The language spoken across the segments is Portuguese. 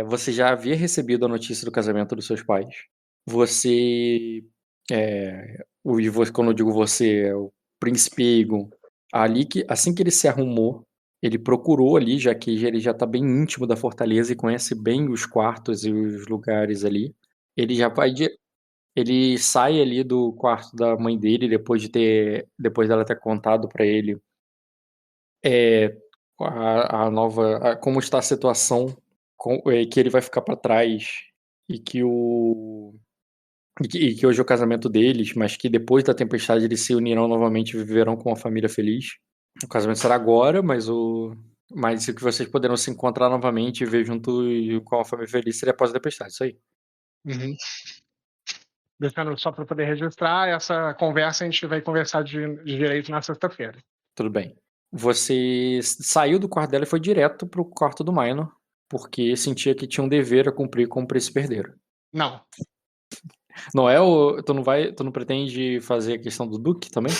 Você já havia recebido a notícia do casamento dos seus pais. Você, quando eu digo você, é o príncipe Aegon, ali que assim que ele se arrumou, ele procurou ali, já que ele já tá bem íntimo da fortaleza e conhece bem os quartos e os lugares ali. Ele já vai de Ele sai ali do quarto da mãe dele depois dela ter contado pra ele, eh, como está a situação, que ele vai ficar pra trás e que o e que hoje é o casamento deles, mas que depois da tempestade eles se unirão novamente e viverão com uma família feliz. O casamento será agora, mas o que vocês poderão se encontrar novamente e ver junto e com a família feliz seria após a tempestade, isso aí. Uhum. Deixando só para poder registrar, essa conversa a gente vai conversar de direito na sexta-feira. Tudo bem. Você saiu do quarto dela e foi direto pro quarto do Minor, porque sentia que tinha um dever a cumprir com o príncipe herdeiro. Não, Não é o tu não pretende fazer a questão do duque também?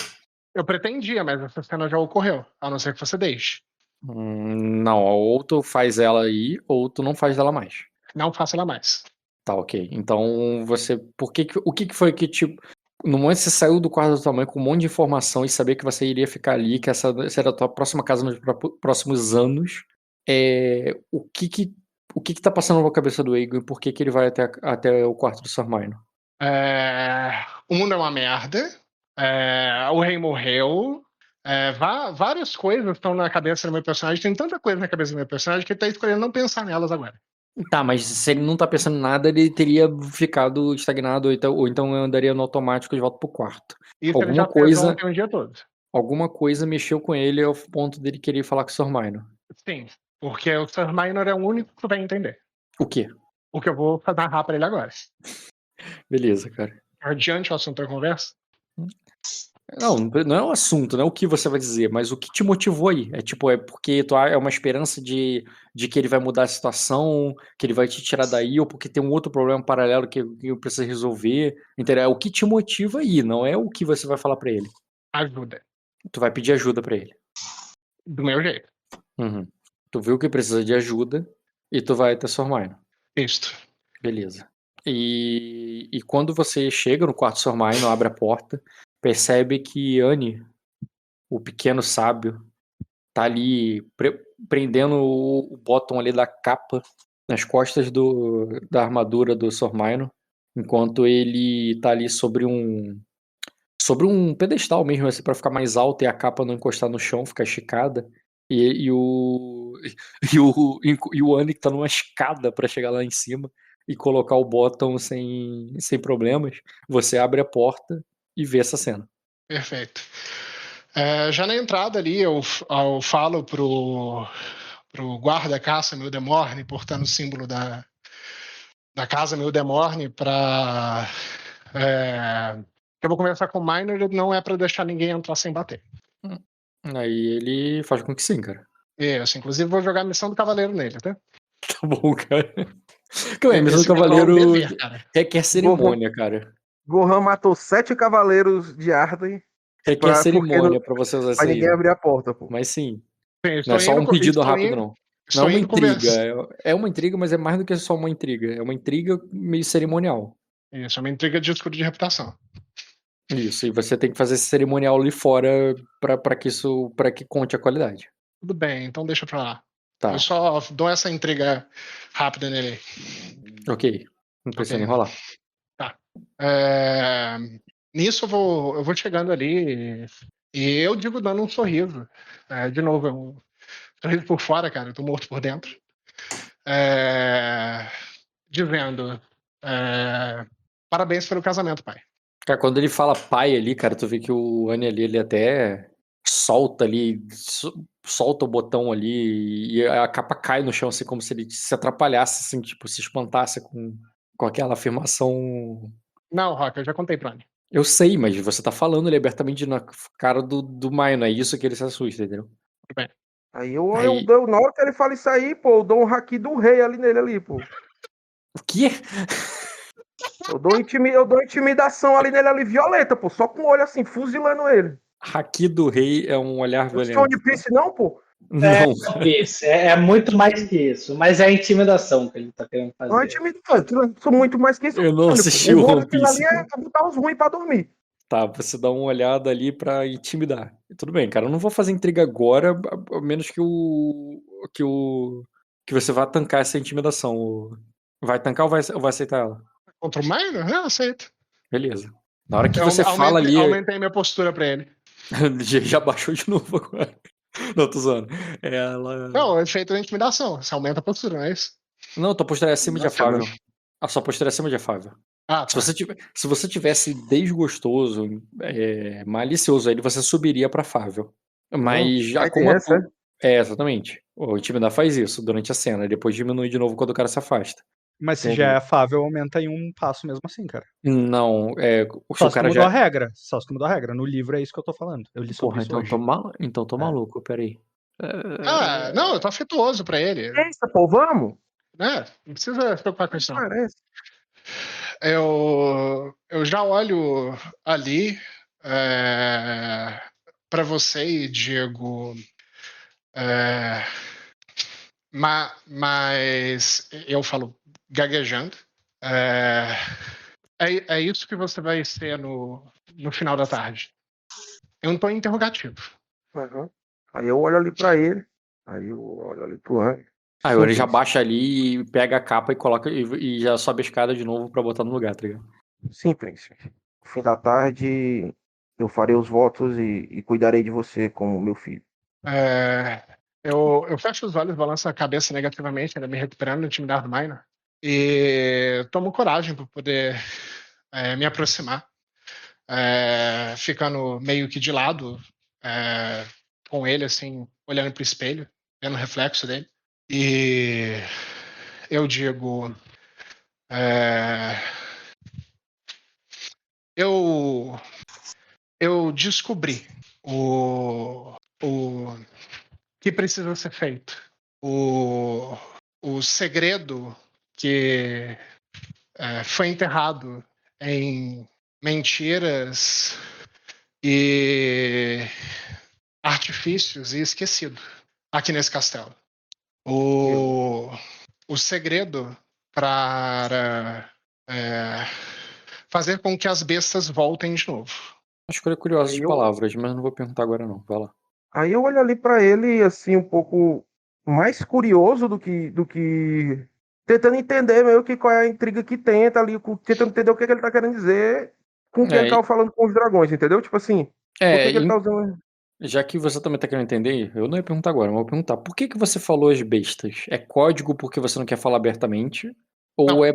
eu pretendia, mas essa cena já ocorreu, a não ser que você deixe. Não, ou tu faz ela aí, ou tu não faz dela mais. Não faça ela mais. Tá, ok. Então você o que que foi que no momento que você saiu do quarto da tua mãe com um monte de informação e saber que você iria ficar ali, que essa era a tua próxima casa nos próximos anos, o que que tá passando na cabeça do Aegon e por que que ele vai até o quarto do Sr. Minor? O mundo é uma merda, o rei morreu, várias coisas estão na cabeça do meu personagem, tem tanta coisa na cabeça do meu personagem que ele tá escolhendo não pensar nelas agora. Tá, mas se ele não tá pensando em nada, ele teria ficado estagnado ou então andaria no automático de volta pro quarto. Isso ele Alguma já fez coisa ontem o dia todo. alguma coisa mexeu com ele ao ponto dele querer falar com o Sr. Minor. Sim, porque o Sr. Minor é o único que vai entender. O quê? O que eu vou narrar pra ele agora. Beleza, cara. Adiante o assunto da conversa? Não é o assunto, não é o que você vai dizer, mas o que te motivou aí. É tipo, é porque é uma esperança de que ele vai mudar a situação, que ele vai te tirar daí, ou porque tem um outro problema paralelo que precisa resolver, entendeu? É o que te motiva aí, não é o que você vai falar pra ele. Ajuda. Tu vai pedir ajuda pra ele. Do meu jeito. Uhum. Tu viu que precisa de ajuda e tu vai até sua Hermione. Isto. Beleza. E quando você chega no quarto de sua Hermione, abre a porta, percebe que Anne, o pequeno sábio, tá ali prendendo o bottom ali da capa nas costas da armadura do Sr. Minor, enquanto ele tá ali sobre um pedestal mesmo, assim, pra ficar mais alto e a capa não encostar no chão, ficar esticada. E o e o Annie que tá numa escada pra chegar lá em cima e colocar o bottom sem problemas. Você abre a porta e vê essa cena. Perfeito. Já na entrada ali, eu falo pro guarda-caça Mildemorne, portando o símbolo da casa Mildemorne, que eu vou conversar com o Minor, não é pra deixar ninguém entrar sem bater. Aí ele faz com que sim, cara. Isso, inclusive vou jogar a missão do cavaleiro nele, tá? Tá bom, cara. Calma aí, missão do Esse manual é um cavaleiro dever, cara. requer cerimônia, cara. Gohan matou 7 cavaleiros de Arden Requer porque cerimônia pra você usar isso pra aí. ninguém abrir a porta, pô. Mas sim. Sim, Não é só um pedido rápido, não. Não é uma intriga. conversar. É uma intriga, mas é mais do que só uma intriga. É uma intriga meio cerimonial. Isso, é uma intriga de escudo de reputação. Isso, e você tem que fazer esse cerimonial ali fora pra que conte a qualidade. Tudo bem, então deixa pra lá. Tá. Eu só dou essa intriga rápida nele. Ok. Não precisa nem Ok. rolar. Tá. Nisso eu vou chegando ali e eu digo dando um sorriso. De novo, é um sorriso por fora, cara. Eu tô morto por dentro. Dizendo: parabéns pelo casamento, pai. Cara, quando ele fala pai ali, cara, tu vê que o Annie ali, ele até solta ali, solta o botão ali e a capa cai no chão, assim, como se ele se atrapalhasse, assim, tipo, se espantasse com aquela afirmação. Não, Rock, eu já contei pra ele. Eu sei, mas você tá falando ele abertamente na cara do Maio, é isso que ele se assusta, entendeu? Tudo bem. Aí na hora que ele fala isso aí, pô, eu dou um haki do rei ali nele ali, pô. O quê? Eu dou intimidação ali nele ali, violenta, pô, só com o olho assim, fuzilando ele. Haki do rei é um olhar Eu sou violento. One Piece não, pô? Não. Isso, é muito mais que isso. Mas é a intimidação que ele tá querendo Não é fazer. intimidante, eu sou muito mais que isso. Eu não velho, assisti o o rolo One daquilo ali Piece. é pra botar os ruins pra dormir. Tá, você dá uma olhada ali pra intimidar. Tudo bem, cara, eu não vou fazer intriga agora, a menos que você vá tancar essa intimidação. Vai tancar ou vai aceitar ela? Contra o Minor? Eu aceito. Beleza. Na hora que Eu você fala ali, aumentei minha postura pra ele. já baixou de novo agora. Não, tô zoando. Ela. Não, o efeito da intimidação. Você aumenta a postura, não é isso? Não, tua postura é acima de Nossa, afável. A sua postura é acima de afável. Ah, Se tá. você tivesse desgostoso, malicioso, aí você subiria pra afável. Mas já Aí tem como essa, exatamente. O intimidar faz isso durante a cena, e depois diminui de novo quando o cara se afasta. Mas se Entendi. já é afável, aumenta em um passo mesmo assim, cara. Não, o Só seu se tu cara mudou a já. regra. Só se tu mudou a regra. No livro é isso que eu tô falando. Eu li sobre Porra, isso então hoje. tô maluco, peraí. Não, eu tô afetuoso pra ele. É isso, pô, vamos? Né? Não precisa se preocupar com isso, não. Parece. Eu já olho ali para você, Diego. Mas eu falo gaguejando. É isso que você vai ser no final da tarde. É um tom interrogativo. Uhum. Aí eu olho ali pra ele. Aí eu olho ali pro Anjo. Aí ele já Simples. baixa ali e pega a capa e coloca e já sobe a escada de novo pra botar no lugar, tá ligado? Sim, príncipe. No fim da tarde, eu farei os votos e cuidarei de você como meu filho. Eu fecho os olhos, balanço a cabeça negativamente, ainda me recuperando do intimidar do Minor. E tomo coragem para poder me aproximar. Ficando meio que de lado com ele, assim, olhando pro espelho, vendo o reflexo dele. E eu digo. Eu descobri o que precisa ser feito. O segredo que foi enterrado em mentiras e artifícios e esquecido aqui nesse castelo. O segredo para fazer com que as bestas voltem de novo. Acho que ele é curioso de Eu- palavras, mas não vou perguntar agora não. Vai lá. Aí eu olho ali pra ele, assim, um pouco mais curioso do que tentando entender meio que qual é a intriga que tenta ali, tentando entender o que ele tá querendo dizer com o que ele tava falando com os dragões, entendeu? Tipo assim, por que ele tá usando. Já que você também tá querendo entender, eu não ia perguntar agora, mas vou perguntar. Por que você falou as bestas? É código porque você não quer falar abertamente? Ou Não. é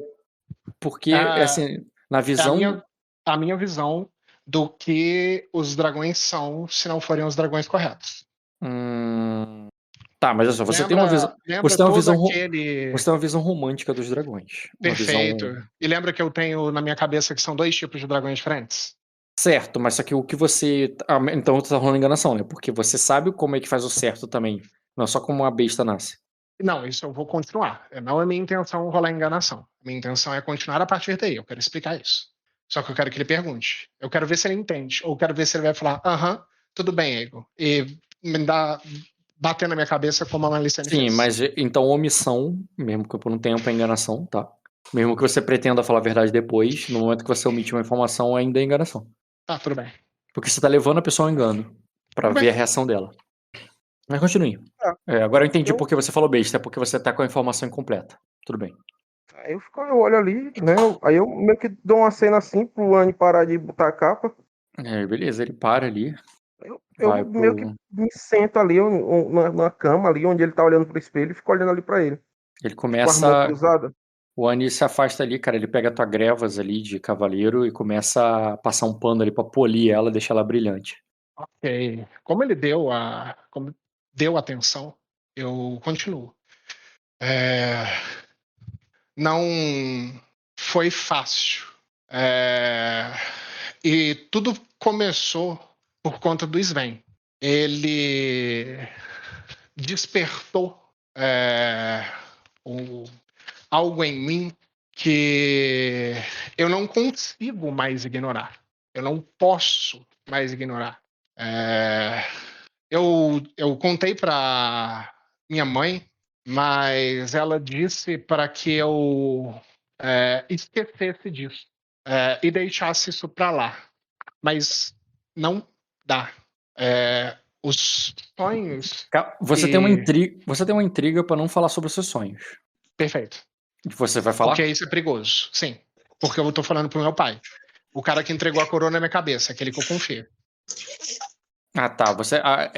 porque, assim, na visão... A minha visão do que os dragões são, se não forem os dragões corretos. Tá, mas olha só, você tem uma visão... Você tem uma visão romântica dos dragões. Perfeito. Uma visão... E lembra que eu tenho na minha cabeça que são 2 tipos de dragões diferentes? Certo, mas só que o que você... então tá rolando enganação, né? Porque você sabe como é que faz o certo também. Não é só como uma besta nasce. Não, isso eu vou continuar. Não é minha intenção rolar enganação. Minha intenção é continuar a partir daí. Eu quero explicar isso. Só que eu quero que ele pergunte. Eu quero ver se ele entende. Ou quero ver se ele vai falar, tudo bem, Ego. E me dá... bater na minha cabeça como a Malicene fez. Sim, mas então omissão, mesmo que por um tempo é enganação, tá? Mesmo que você pretenda falar a verdade depois, no momento que você omite uma informação, ainda é enganação. Tá, tudo bem. Porque você tá levando a pessoa ao engano, pra ver a reação dela. Mas continue. Agora eu entendi por que você falou besta, é porque você tá com a informação incompleta. Tudo bem. Aí eu olho ali, né? Aí eu meio que dou uma cena assim pro Annie parar de botar a capa. Beleza, ele para ali. Eu meio que me sento ali na cama, ali onde ele tá olhando pro espelho e fico olhando ali pra ele. Ele Com a mão começa... cruzada. O Annie se afasta ali, cara. Ele pega a tua grevas ali de cavaleiro e começa a passar um pano ali pra polir ela, deixar ela brilhante. Ok. Como ele deu atenção, eu continuo. Não foi fácil. E tudo começou por conta do Sven. Ele despertou algo em mim que eu não consigo mais ignorar. Eu não posso mais ignorar. eu contei pra minha mãe, mas ela disse para que eu esquecesse disso e deixasse isso pra lá. Mas não dá. Os sonhos. Você tem uma intriga pra não falar sobre os seus sonhos. Perfeito. Você vai falar? Porque isso é perigoso, sim. Porque eu tô falando pro meu pai. O cara que entregou a coroa na minha cabeça, aquele que eu confio. Ah, tá.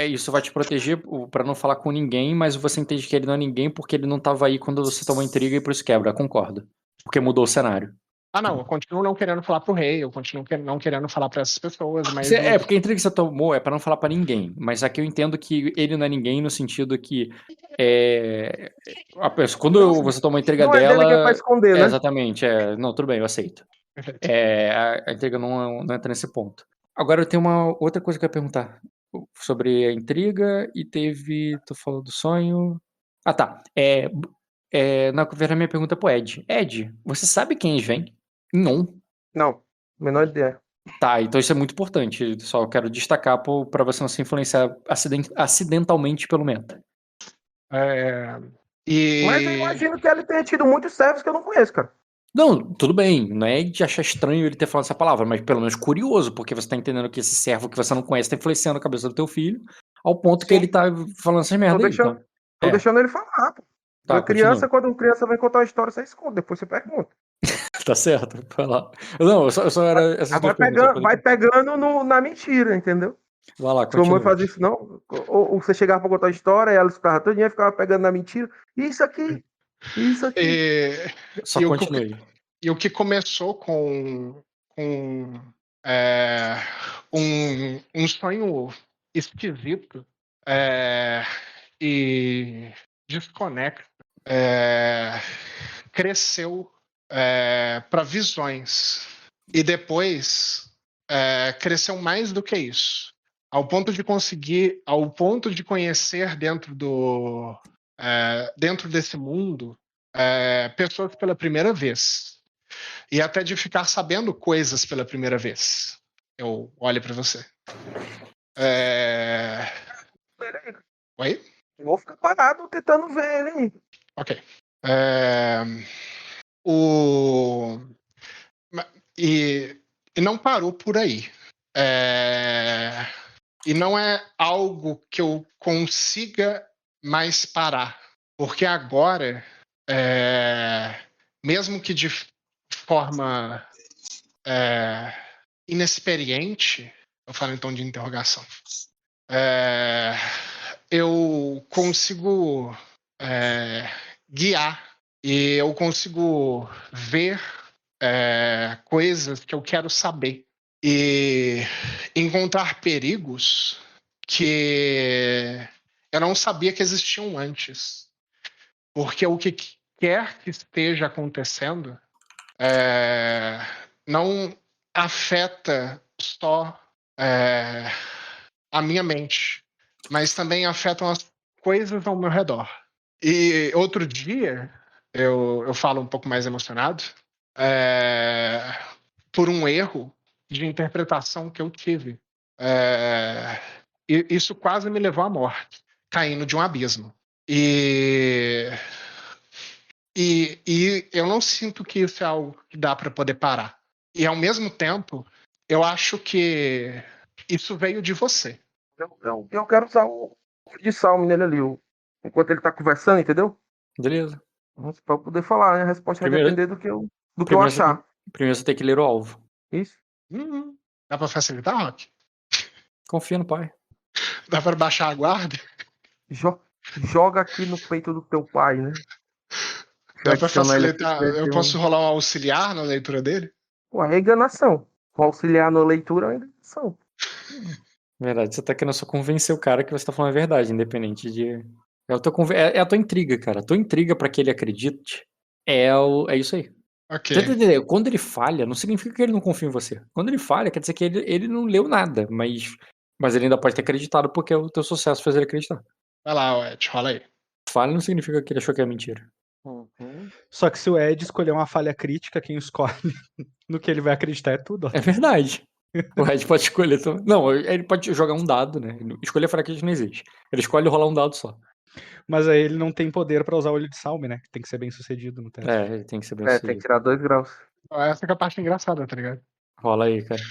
Isso vai te proteger pra não falar com ninguém, mas você entende que ele não é ninguém porque ele não tava aí quando você tomou intriga e por isso quebra. Concordo. Porque mudou o cenário. Não, eu continuo não querendo falar pro rei, eu continuo não querendo falar pra essas pessoas, mas... Porque a intriga que você tomou é pra não falar pra ninguém. Mas aqui eu entendo que ele não é ninguém no sentido que quando você toma a intriga Não é dele que é pra dela... esconder, né? Exatamente. Não, tudo bem, eu aceito. Perfeito. A intriga não entra nesse ponto. Agora eu tenho uma outra coisa que eu ia perguntar sobre a intriga e tu falou do sonho. Ah, tá. Na verdade, a minha pergunta é pro Ed. Ed, você sabe quem eles vêm? Não. Não, menor ideia. Tá, então isso é muito importante. Só quero destacar pra você não se influenciar acidentalmente pelo meta. Mas eu imagino que ele tenha tido muitos servos que eu não conheço, cara. Não, tudo bem. Não é de achar estranho ele ter falado essa palavra, mas pelo menos curioso, porque você tá entendendo que esse servo que você não conhece tá influenciando a cabeça do teu filho, ao ponto que Sim. ele tá falando essas merda aí. Então, Tô deixando ele falar, pô. tá, Quando criança vem contar uma história, você esconde, depois você pergunta. tá certo, vai lá. Não, eu só era essas duas perguntas. Vai pegando na mentira, entendeu? Vai lá, Sua mãe continua. fazia isso, não? Ou você chegava pra contar a história, e ela escutava todinha e ficava pegando na mentira. Isso aqui. Só continue. E o que começou com um sonho esquisito e desconexo cresceu para visões. E depois cresceu mais do que isso. Ao ponto de conhecer dentro desse mundo pessoas pela primeira vez. E até de ficar sabendo coisas pela primeira vez. Eu olho pra você. Oi? Eu vou ficar parado tentando ver ele. Ok. E não parou por aí. E não é algo que eu consiga mais parar. Porque agora, mesmo que de forma inexperiente, eu falo em tom de interrogação, eu consigo guiar e eu consigo ver coisas que eu quero saber e encontrar perigos que eu não sabia que existiam antes. Porque o que quer que esteja acontecendo não afeta só a minha mente, mas também afetam as coisas ao meu redor. E outro dia, eu falo um pouco mais emocionado, por um erro de interpretação que eu tive. E isso quase me levou à morte, caindo de um abismo. E eu não sinto que isso é algo que dá para poder parar. E ao mesmo tempo, eu acho que isso veio de você. Eu quero usar o de salmo nele ali, enquanto ele tá conversando, entendeu? Beleza. Pra eu poder falar, né? A resposta vai depender do que eu achar. Primeiro você tem que ler o alvo. Isso. Dá pra facilitar, Rock? Confia no pai. Dá pra baixar a guarda? Joga aqui no peito do teu pai, né? Dá pra facilitar. Eu posso rolar um auxiliar na leitura dele? Ué, é enganação. O auxiliar na leitura é enganação. Verdade, você tá querendo só convencer o cara que você tá falando a verdade, independente de... É a tua intriga, cara. A tua intriga pra que ele acredite é isso aí. Ok. Você tá entendendo? Quando ele falha, não significa que ele não confia em você. Quando ele falha, quer dizer que ele não leu nada, mas ele ainda pode ter acreditado porque o teu sucesso fez ele acreditar. Vai lá, Ed, rola aí. Falha não significa que ele achou que é mentira. Só que se o Ed escolher uma falha crítica, quem escolhe no que ele vai acreditar é tudo. Ó. É verdade. O Red pode escolher também. Não, ele pode jogar um dado, né? Escolher fraqueza não existe. Ele escolhe rolar um dado só. Mas aí ele não tem poder pra usar o olho de Salme, né? Tem que ser bem sucedido no teste. É, ele tem que ser bem Tem que sucedido. tirar 2 graus. Essa que é a parte engraçada, tá ligado? Rola aí, cara.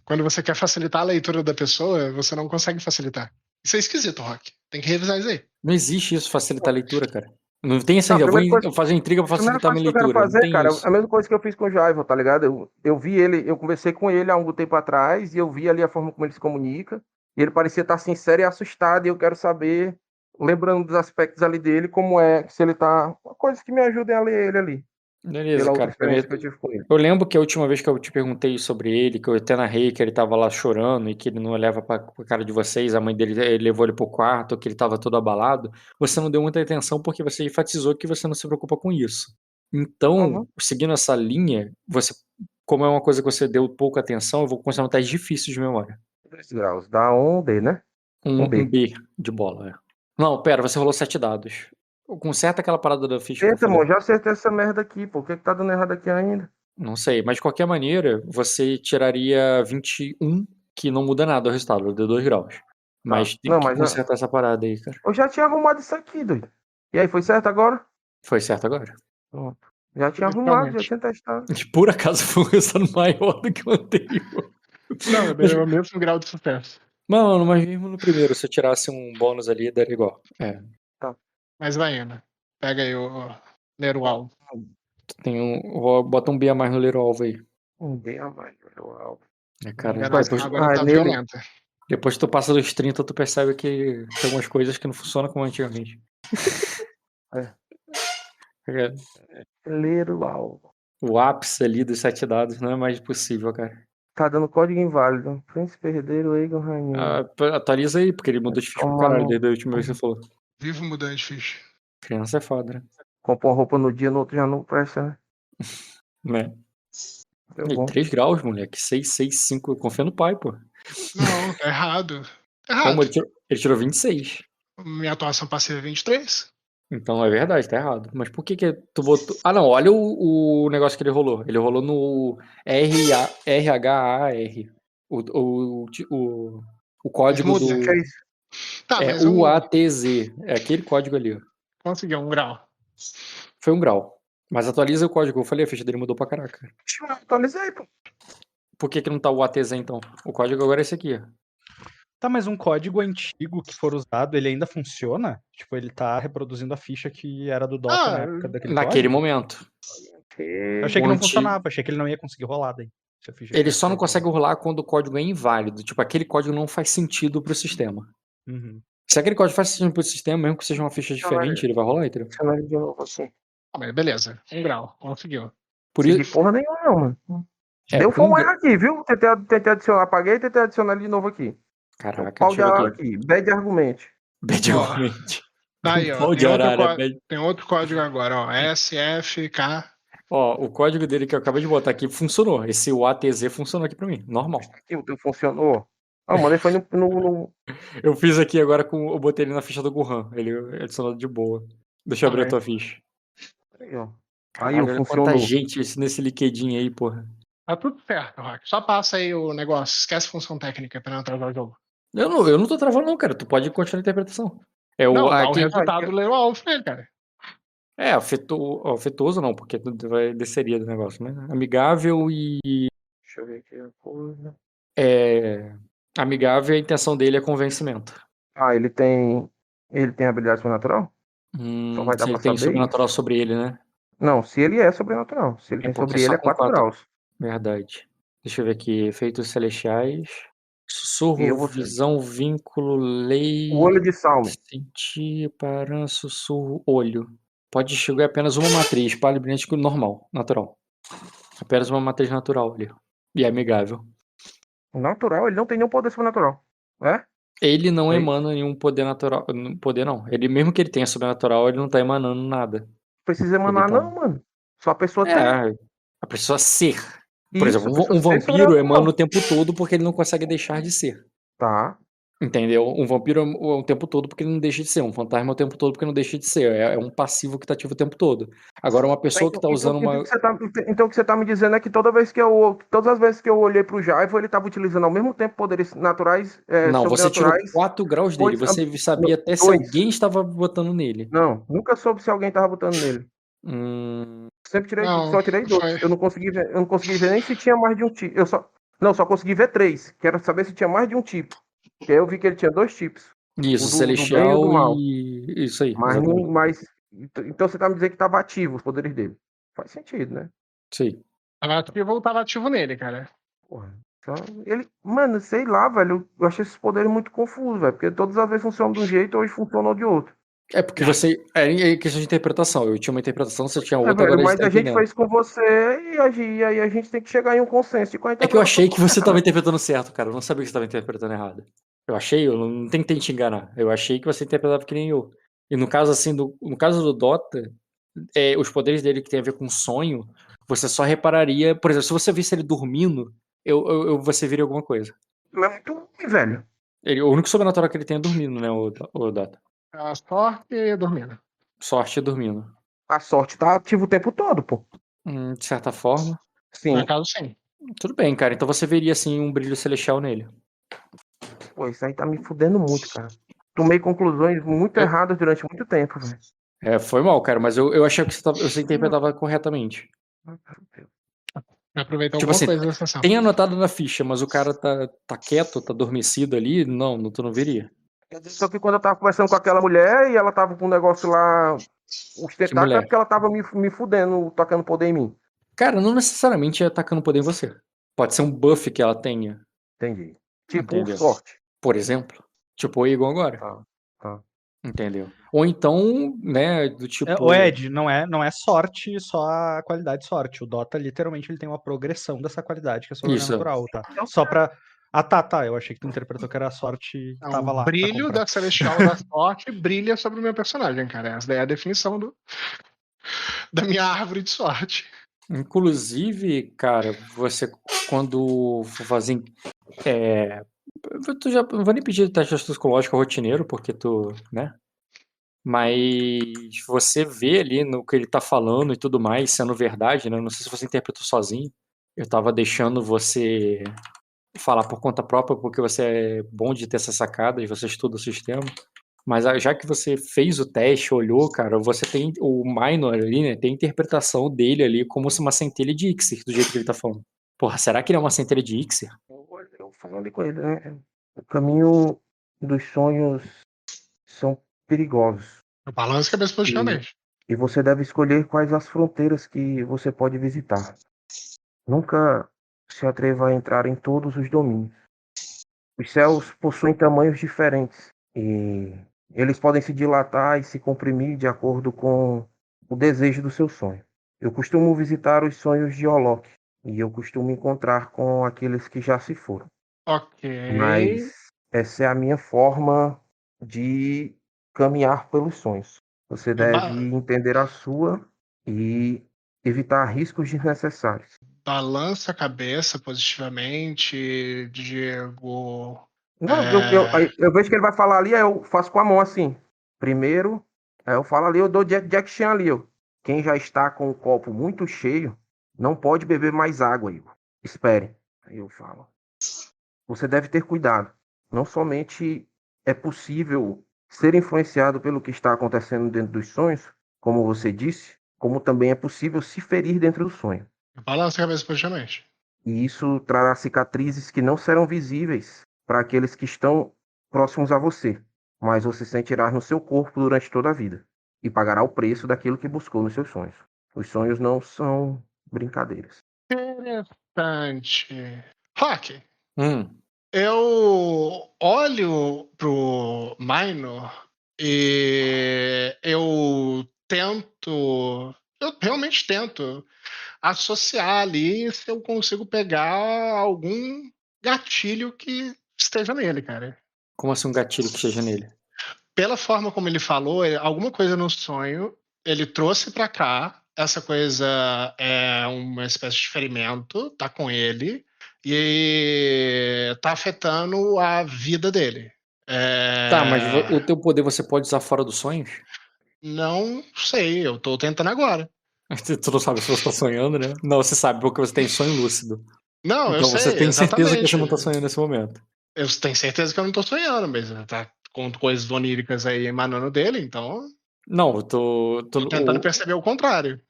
Quando você quer facilitar a leitura da pessoa, você não consegue facilitar. Isso é esquisito, Rock. Tem que revisar isso aí. Não existe isso, facilitar a leitura, cara. Não tem essa Não, a ideia. primeira coisa- Fazer intriga pra A primeira facilitar a coisa minha que eu quero leitura. Não fazer, tem cara, isso. é a mesma coisa que eu fiz com o Jaiva, tá ligado? Eu vi ele, eu conversei com ele há algum tempo atrás e eu vi ali a forma como ele se comunica. E ele parecia estar sincero e assustado. E eu quero saber, lembrando dos aspectos ali dele, como é, se ele tá. Coisas que me ajudem a ler ele ali. Beleza, Pela outra cara. experiência que eu tive com ele. Eu lembro que a última vez que eu te perguntei sobre ele, que eu até narrei que ele tava lá chorando e que ele não olhava pra cara de vocês, a mãe dele levou ele pro quarto, que ele tava todo abalado, você não deu muita atenção porque você enfatizou que você não se preocupa com isso. Então, Uhum. seguindo essa linha, você, como é uma coisa que você deu pouca atenção, eu vou considerar um teste difícil de memória. 2 graus. Dá um D, né? Um B. B de bola, é. Não, pera, você rolou 7 dados. Conserta aquela parada da ficha que eu Eita, falei. amor, já acertei essa merda aqui, pô. O que tá dando errado aqui ainda? Não sei, mas de qualquer maneira, você tiraria 21, que não muda nada o resultado, deu 2 graus. Mas tem Não, que mas consertar essa parada aí, cara. eu já tinha arrumado isso aqui, doido. E aí, foi certo agora? Foi certo agora. Pronto. Já tinha arrumado, já Realmente. tinha testado. E por acaso foi um resultado maior do que o anterior. Não, é o mesmo grau de sucesso. Mano, mas mesmo no primeiro, se eu tirasse um bônus ali, daria igual. É. Mas vai, Ana. Pega aí o Lerual. Tem bota um B a mais no Leiro Alvo aí. Um B a mais, uau. É, cara, A geração depois, agora tá nele. violenta. depois que tu passa dos 30, tu percebe que tem algumas coisas que não funcionam como antigamente. É. É. Ler o alvo. O ápice ali dos 7 dados não é mais possível, cara. Tá dando código inválido. Príncipe herdeiro, Egon Rainha. Atualiza aí, porque ele mudou de ficha pro Toma caralho no- desde a última vez que você falou. Vivo mudando de ficha. Criança é foda, né? Compra uma roupa no dia, no outro já não presta, né? Né? Deu E bom. 3 graus, moleque. 6, 6, 5. Confia no pai, pô. Não, tá errado. Tá errado. Como ele tirou 26. Minha atuação passiva é 23. Então é verdade, tá errado. Mas por que tu botou. Ah, não, olha o negócio que ele rolou. Ele rolou no RHAR. O código Muda. do. Que é isso? Tá, É mas eu UATZ. É aquele código ali, ó. consegui 1 grau. Foi 1 grau. Mas atualiza o código. Eu falei, a ficha dele mudou pra caraca. Eu atualizei, pô. Por que não tá o ATZ então? O código agora é esse aqui, ó. Tá, mas um código antigo que for usado, ele ainda funciona? Tipo, ele tá reproduzindo a ficha que era do Dota na época daquele Naquele código? momento. Eu achei que o não antigo- funcionava, achei que ele não ia conseguir rolar daí. se a ficha Ele tivesse só não saído. consegue rolar quando o código é inválido. Tipo, aquele código não faz sentido pro sistema. Uhum. Se aquele código faz sentido pro sistema, mesmo que seja uma ficha diferente, ele vai rolar, entendeu? Deixa eu ver de novo aqui. Ah, mas beleza. 1 grau. Conseguiu. Por Segui isso. porra nenhuma, não, mano. Deu foi um erro aqui, viu? Tentei adicionar, apaguei e tentei adicionar ele de novo aqui. Caraca, Pau de deixa eu ver arara aqui. aqui. Bad argumente. Bad Ó. argument. Tá aí, ó. Pau de Tem outro, arara, có- bad- tem outro código agora, ó. SFK. Ó, o código dele que eu acabei de botar aqui funcionou. Esse UATZ funcionou aqui pra mim. Normal. Aqui, o teu funcionou. Ah, mano, ele foi no... Eu fiz aqui agora com. Eu botei ele na ficha do Gohan. Ele adicionou de boa. Deixa eu abrir a Ah, é. tua ficha. Aí, ó. Aí, Caralho, ó, olha funcionou. quanta gente nesse LinkedIn aí, porra. Tá tudo certo, Rock. Só passa aí o negócio. Esquece função técnica pra não atrasar o jogo. Eu não tô travando, não, cara. Tu pode continuar a interpretação. É o. Não, dá o aqui, resultado do Leroy Alves pra ele, cara. é, afetuoso não, porque vai desceria do negócio, né? Amigável e. Deixa eu ver aqui a coisa. É. Amigável, a intenção dele é convencimento. Ah, ele tem habilidade sobrenatural? Só vai dar Se ele pra tem saber sobrenatural sobre ele, né? Não, se ele é sobrenatural. Se ele É tem porque sobre ele, só é com 4 quatro. graus. Verdade. Deixa eu ver aqui. Efeitos celestiais. Sussurro, Eu vou- visão, vínculo, lei. O olho de Salme. Sentir, paran, sussurro, olho. Pode enxergar apenas uma matriz, palha brilhante normal, natural. Apenas uma matriz natural ali. E é amigável. Natural, ele não tem nenhum poder sobrenatural. É? Ele não Ei. emana nenhum poder natural. Poder não. Ele, mesmo que ele tenha sobrenatural, ele não tá emanando nada. Precisa emanar, Ele tá- não, mano. Só a pessoa tem. É, a pessoa ser. Por Isso, exemplo, a pessoa um ser vampiro sobrenatural. emana o tempo todo porque ele não consegue deixar de ser. Tá. Entendeu? Um vampiro é o tempo todo porque ele não deixa de ser. Um fantasma é o tempo todo porque não deixa de ser. É um passivo que tá ativo o tempo todo. Agora, uma pessoa que tá usando uma. Então o que você tá me dizendo é que todas as vezes que eu olhei pro Jaivo, ele tava utilizando ao mesmo tempo poderes naturais, Não, você tirou sobrenaturais. 4 graus dele. Você sabia até se dois. alguém estava botando nele. Não, nunca soube se alguém tava botando nele. Sempre só tirei 2. Eu não consegui ver nem se tinha mais de um tipo. Só consegui ver 3. Quero saber se tinha mais de um tipo. Porque eu vi que ele tinha 2 tipos. Isso, do bem e celestial do mal. e isso aí. Então você tá me dizendo que tava ativo os poderes dele. Faz sentido, né? Sim. Tava ativo nele, cara. Porra. Mano, sei lá, velho. Eu achei esses poderes muito confusos, velho. Porque todas as vezes funcionam de um jeito, hoje funcionam de outro. É porque você. É questão de interpretação. Eu tinha uma interpretação, você tinha outra, velho, agora mas tá a gente entendendo. fez com você e aí a gente tem que chegar em um consenso de qual É que eu achei que você tava interpretando certo, cara. Eu não sabia que você tava interpretando errado. Eu não tentei te enganar. Eu achei que você interpretava que nem eu. E no caso, assim, no caso do Dota, os poderes dele que tem a ver com sonho, você só repararia. Por exemplo, se você visse ele dormindo, você viria alguma coisa. Mas é muito ruim, velho. O único sobrenatural que ele tem é dormindo, né, o Dota? A sorte e dormindo. Sorte é dormindo. A sorte tá ativa o tempo todo, pô. De certa forma. Sim. No caso, sim. Tudo bem, cara. Então você veria, assim, um brilho celestial nele. Pô, isso aí tá me fudendo muito, cara. Tomei conclusões muito erradas durante muito tempo, velho. Foi mal, cara, mas eu achei que você interpretava corretamente. Aproveitar Tipo alguma assim, coisa da sessão. tem anotado na ficha, mas o cara tá quieto, tá adormecido ali, não, tu não veria. Só que quando eu tava conversando com aquela mulher e ela tava com um negócio lá, os Que tentáculos, é mulher? porque ela tava me fudendo, tocando poder em mim. Cara, não necessariamente é atacando poder em você. Pode ser um buff que ela tenha. Entendi. Tipo, Entendeu? sorte. Por exemplo. Tipo o Egon agora. Tá. Entendeu? Ou então, né, do tipo... O Ed, não é sorte só a qualidade sorte. O Dota, literalmente, ele tem uma progressão dessa qualidade que é sobrenatural, tá? Só pra... Ah, tá. Eu achei que tu interpretou que era a sorte que tava lá. O brilho da celestial da sorte brilha sobre o meu personagem, cara. Essa daí é a definição da minha árvore de sorte. Inclusive, cara, você quando for fazer... Tu já não vou nem pedir teste astrológico rotineiro, porque tu, né? Mas você vê ali no que ele tá falando e tudo mais, sendo verdade, né? Não sei se você interpretou sozinho. Eu tava deixando você falar por conta própria, porque você é bom de ter essas sacadas, você estuda o sistema. Mas já que você fez o teste, olhou, cara, você tem o Minor ali, né? Tem a interpretação dele ali como se uma centelha de Ixir, do jeito que ele tá falando. Porra, será que ele é uma centelha de Ixir? Eu falei com ele, né? O caminho dos sonhos são perigosos. Eu balanço a cabeça positivamente. E você deve escolher quais as fronteiras que você pode visitar. Nunca se atreva a entrar em todos os domínios. Os céus possuem tamanhos diferentes e eles podem se dilatar e se comprimir de acordo com o desejo do seu sonho. Eu costumo visitar os sonhos de Olok e eu costumo encontrar com aqueles que já se foram. Ok. Mas essa é a minha forma de caminhar pelos sonhos. Você deve entender a sua e evitar riscos desnecessários. Balança a cabeça positivamente, Diego. Não, eu vejo que ele vai falar ali, aí eu faço com a mão assim. Primeiro, aí eu falo ali, eu dou Jack Chan ali, ó. Quem já está com o copo muito cheio, não pode beber mais água, Igor. Espere. Aí eu falo. Você deve ter cuidado. Não somente é possível ser influenciado pelo que está acontecendo dentro dos sonhos, como você disse, como também é possível se ferir dentro do sonho. Balança a cabeça positivamente. E isso trará cicatrizes que não serão visíveis para aqueles que estão próximos a você, mas você sentirá no seu corpo durante toda a vida e pagará o preço daquilo que buscou nos seus sonhos. Os sonhos não são brincadeiras. Interessante. Rock, Hum. eu olho pro Minor e eu realmente tento associar ali se eu consigo pegar algum gatilho que esteja nele, cara. Como assim um gatilho que esteja nele? Pela forma como ele falou, alguma coisa no sonho ele trouxe pra cá. Essa coisa é uma espécie de ferimento, tá com ele e tá afetando a vida dele. Tá, mas o teu poder você pode usar fora dos sonhos? Não sei, eu tô tentando agora. Tu não sabe se você tá sonhando, né? Não, você sabe porque você tem sonho lúcido. Não, eu Então você sei, tem certeza que exatamente. você não tá sonhando nesse momento. Eu tenho certeza que eu não tô sonhando, mas tá com coisas oníricas aí emanando dele, então. Não, eu tô Tentando perceber o contrário.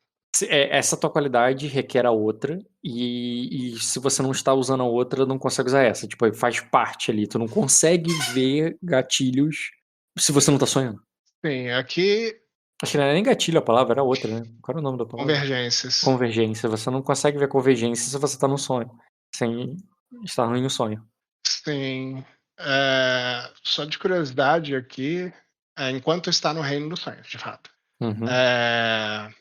essa tua qualidade requer a outra, e se você não está usando a outra, não consegue usar essa. Tipo, faz parte ali. Tu não consegue ver gatilhos se você não tá sonhando. Sim, aqui. Acho que não era nem gatilho a palavra, era outra, né? Qual era o nome da palavra? Convergências. Convergência. Você não consegue ver convergência se você tá no sonho. Sem estar ruim no sonho. Sim. Só de curiosidade aqui, enquanto está no reino dos sonhos, de fato. Uhum.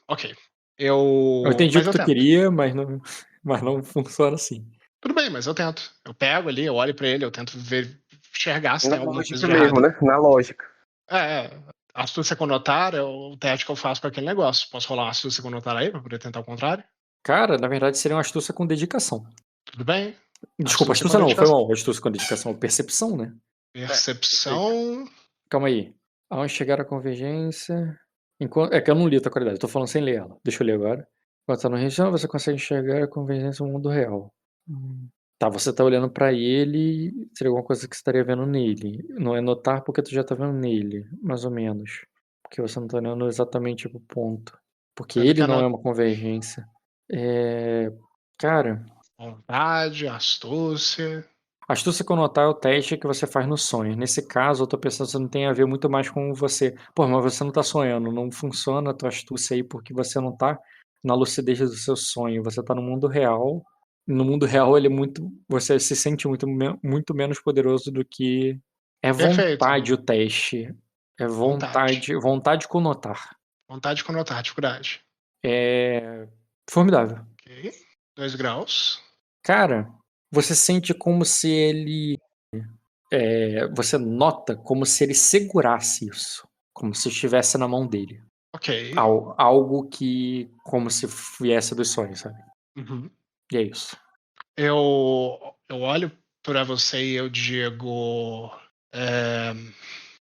Ok. Eu entendi o que tu tento. queria, mas não funciona assim. Tudo bem, mas eu tento. Eu pego ali, eu olho pra ele, eu tento enxergar se Na tem alguma coisa lógica de mesmo, errado. né? Na lógica. Astúcia com notar é o teste que eu faço pra aquele negócio. Posso rolar uma astúcia com notar aí pra poder tentar o contrário? Cara, na verdade seria uma astúcia com dedicação. Tudo bem? Desculpa, astúcia não, foi mal. Astúcia com dedicação. Percepção, né? Percepção. Calma aí. Ao enxergar a convergência. É que eu não li a tua qualidade, eu tô falando sem ler ela. Deixa eu ler agora. Enquanto tá no região, você consegue enxergar a convergência no mundo real. Tá, você tá olhando pra ele, seria alguma coisa que você estaria vendo nele. Não é notar porque tu já tá vendo nele, mais ou menos. Porque você não tá olhando exatamente pro ponto. Porque ele não é uma convergência. Cara. Vontade, astúcia. Astúcia com notar é o teste que você faz no sonho. Nesse caso, eu tô pensando que não tem a ver muito mais com você. Pô, mas você não tá sonhando. Não funciona a tua astúcia aí porque você não tá na lucidez do seu sonho. Você tá no mundo real. No mundo real, ele é muito. Você se sente muito menos poderoso do que. É vontade. Perfeito. O teste. É vontade. Vontade com notar. Vontade com notar, dificuldade. É. Formidável. Ok. 2 graus. Cara, você sente como se ele. Você nota como se ele segurasse isso. Como se estivesse na mão dele. Ok. Algo que. Como se viesse dos sonhos, sabe? Uhum. E é isso. Eu olho pra você e eu digo.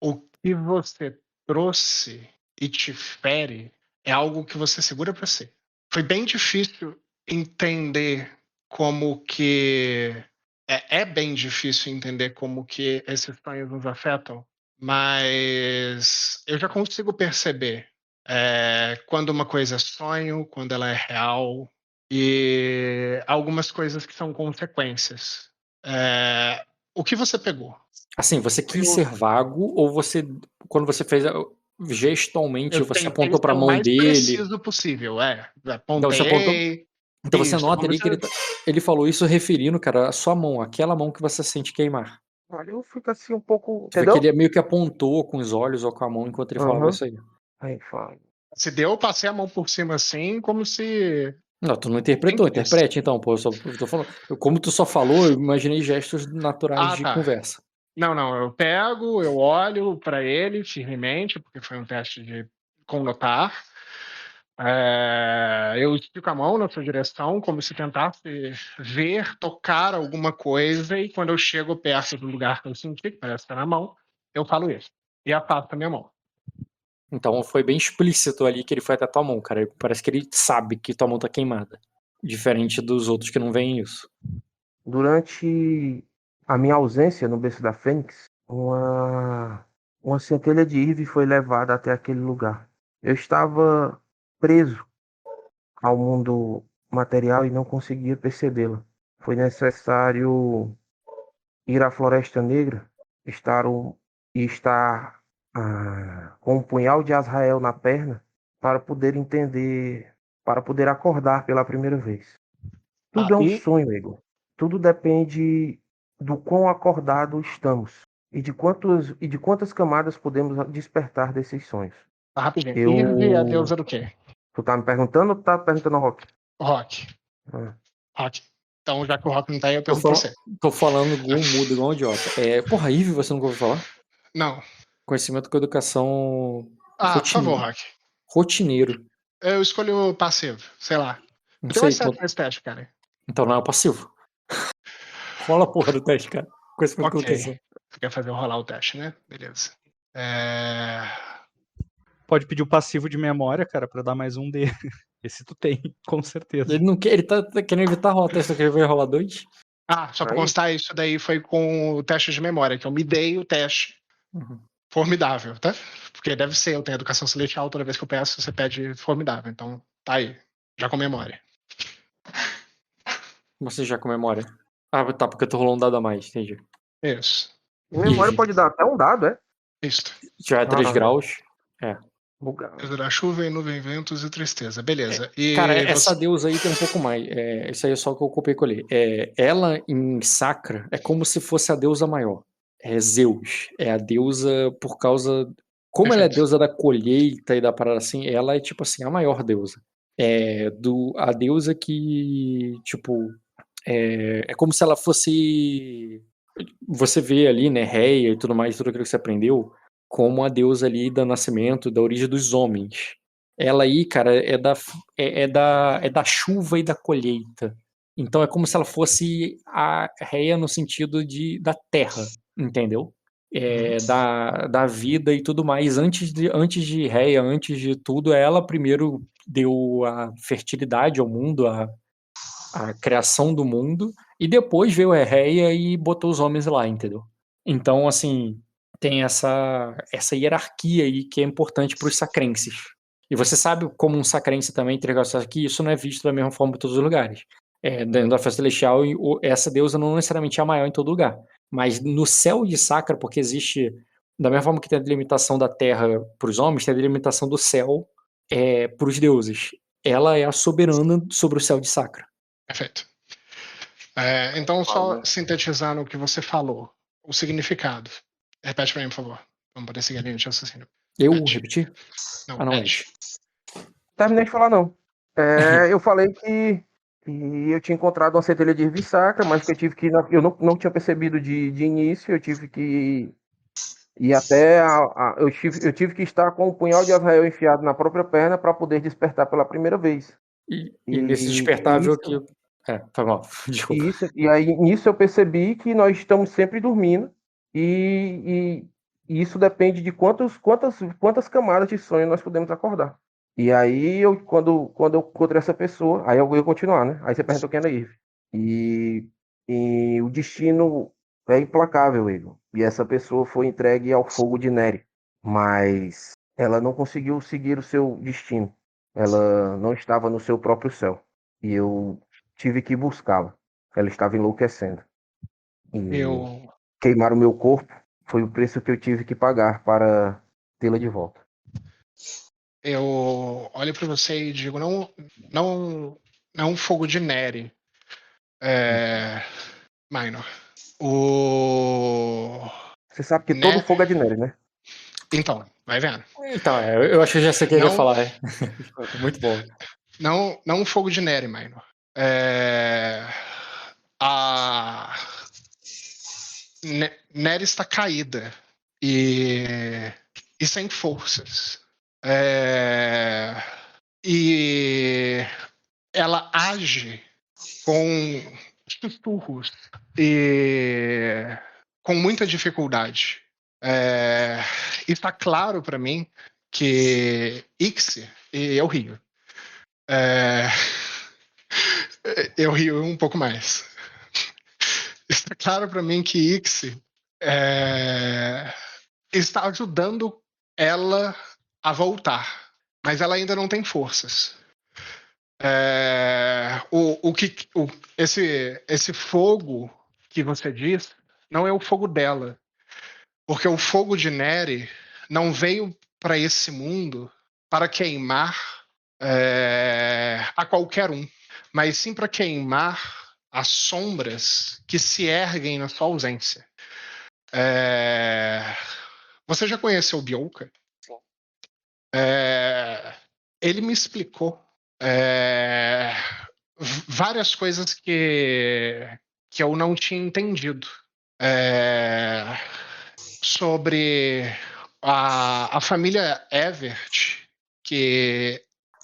O que você trouxe e te fere é algo que você segura pra si. Foi bem difícil entender como que. É bem difícil entender como que esses sonhos nos afetam, mas eu já consigo perceber quando uma coisa é sonho, quando ela é real, e algumas coisas que são consequências. O que você pegou? Assim, você quis ser vago ou você, quando você fez gestualmente, você apontou pra mão dele? O mais preciso possível, apontei. Então você apontou. Então você nota ali que ele falou isso referindo, cara, a sua mão, aquela mão que você sente queimar. Olha, eu fico assim um pouco. Entendeu? Que ele meio que apontou com os olhos ou com a mão enquanto ele falava isso aí. Aí fala. Se deu, eu passei a mão por cima assim, como se. Não, tu não interpretou, interprete então, pô. Eu só tô falando. Como tu só falou, eu imaginei gestos naturais de conversa. Não, eu pego, eu olho pra ele firmemente, porque foi um teste de conotar. Eu estico a mão na sua direção, como se tentasse ver, tocar alguma coisa, e quando eu chego perto do lugar que eu senti, que parece estar na mão, eu falo isso. E afasto a minha mão. Então foi bem explícito ali que ele foi até tua mão, cara. Parece que ele sabe que tua mão tá queimada. Diferente dos outros que não veem isso. Durante a minha ausência no berço da Fênix, uma centelha de Eve foi levada até aquele lugar. Eu estava preso ao mundo material e não conseguia percebê-la. Foi necessário ir à Floresta Negra, estar com um punhal de Azrael na perna para poder entender, para poder acordar pela primeira vez. Tudo é um sonho, Igor. Tudo depende do quão acordado estamos e de quantas camadas podemos despertar desses sonhos. Rapidinho. Eve é a deusa do quê? Tu tá me perguntando ou tu tá perguntando ao Rock? Rock. Rock. Então, já que o Rock não tá aí, eu pergunto pra você. Tô falando igual um mudo, igual um idiota. Porra, Eve, você nunca ouviu falar? Não. Conhecimento com educação. Por favor, Rock. Rotineiro. Eu escolhi o passivo, sei lá. Não sei. Então esse teste, cara. Então não é o passivo. Rola a porra do teste, cara. Conhecimento com educação. Você quer fazer rolar o teste, né? Beleza. Pode pedir o passivo de memória, cara, pra dar mais um D. Esse tu tem, com certeza. Ele não quer, ele tá querendo evitar rolar teste, tá querendo rolar 2? Só pra constar, isso daí foi com o teste de memória, que eu me dei o teste. Formidável, tá? Porque deve ser, eu tenho educação celestial, toda vez que eu peço, você pede formidável. Então, tá aí. Já com memória. Você já com memória? Ah, tá, porque eu tô rolando um dado a mais, entendi. Isso. E memória pode dar até um dado, é? Isso. Já é 3 graus. Da chuva e nuvem, ventos e tristeza. Beleza. E cara, essa deusa aí tem um pouco mais. Isso aí é só o que eu copiei e colei. Ela em Sacra é como se fosse a deusa maior. É Zeus. É a deusa por causa. Como ela é deusa da colheita e da parada assim, ela é tipo assim, a maior deusa. A deusa que, tipo. É como se ela fosse. Você vê ali, né, Reia e tudo mais, tudo aquilo que você aprendeu, como a deusa ali do nascimento, da origem dos homens. Ela aí, cara, é da chuva e da colheita. Então é como se ela fosse a Reia no sentido da terra, entendeu? Da vida e tudo mais. Antes de Reia, antes de tudo, ela primeiro deu a fertilidade ao mundo, a criação do mundo, e depois veio a Reia e botou os homens lá, entendeu? Então, assim, tem essa hierarquia aí que é importante para os sacrenses. E você sabe como um sacrense também entregar que isso não é visto da mesma forma em todos os lugares. Dentro da festa celestial, essa deusa não necessariamente é a maior em todo lugar. Mas no céu de Sacra, porque existe, da mesma forma que tem a delimitação da terra para os homens, tem a delimitação do céu para os deuses. Ela é a soberana sobre o céu de Sacra. Perfeito. Então, só sintetizando o que você falou, o significado. Repete pra mim, por favor. Vamos poder seguir a linha de raciocínio. Repetir? Não, Terminei de falar, não. Eu falei que eu tinha encontrado uma centelha de erva sacra, mas que eu tive que eu não tinha percebido de início, eu tive que ir até eu tive que estar com o punhal de Azrael enfiado na própria perna para poder despertar pela primeira vez. E nesse despertável que foi mal, desculpa. E aí nisso eu percebi que nós estamos sempre dormindo e isso depende de quantas camadas de sonho nós podemos acordar. E aí, quando eu encontrei essa pessoa, aí eu vou continuar, né? Aí você perguntou quem era Eve. E o destino é implacável, Igor. E essa pessoa foi entregue ao fogo de Neri. Mas ela não conseguiu seguir o seu destino. Ela não estava no seu próprio céu. E eu tive que buscá-la. Ela estava enlouquecendo. E queimar o meu corpo foi o preço que eu tive que pagar para tê-la de volta. Eu olho para você e digo, não um fogo de Neri. Minor. Você sabe que todo fogo é de Neri, né? Então, vai vendo. Então, eu acho que já sei o que ele ia falar. Muito bom. Não um fogo de Neri, Minor. Neri está caída e sem forças. E ela age com sussurros e com muita dificuldade. Está claro para mim que Ixi, e eu rio. Eu rio um pouco mais. Está claro para mim que Ixi está ajudando ela a voltar, mas ela ainda não tem forças. Esse fogo que você diz não é o fogo dela, porque o fogo de Neri não veio para esse mundo para queimar a qualquer um, mas sim para queimar as sombras que se erguem na sua ausência. Você já conheceu o Bioka? Ele me explicou várias coisas que eu não tinha entendido sobre a família Evert, que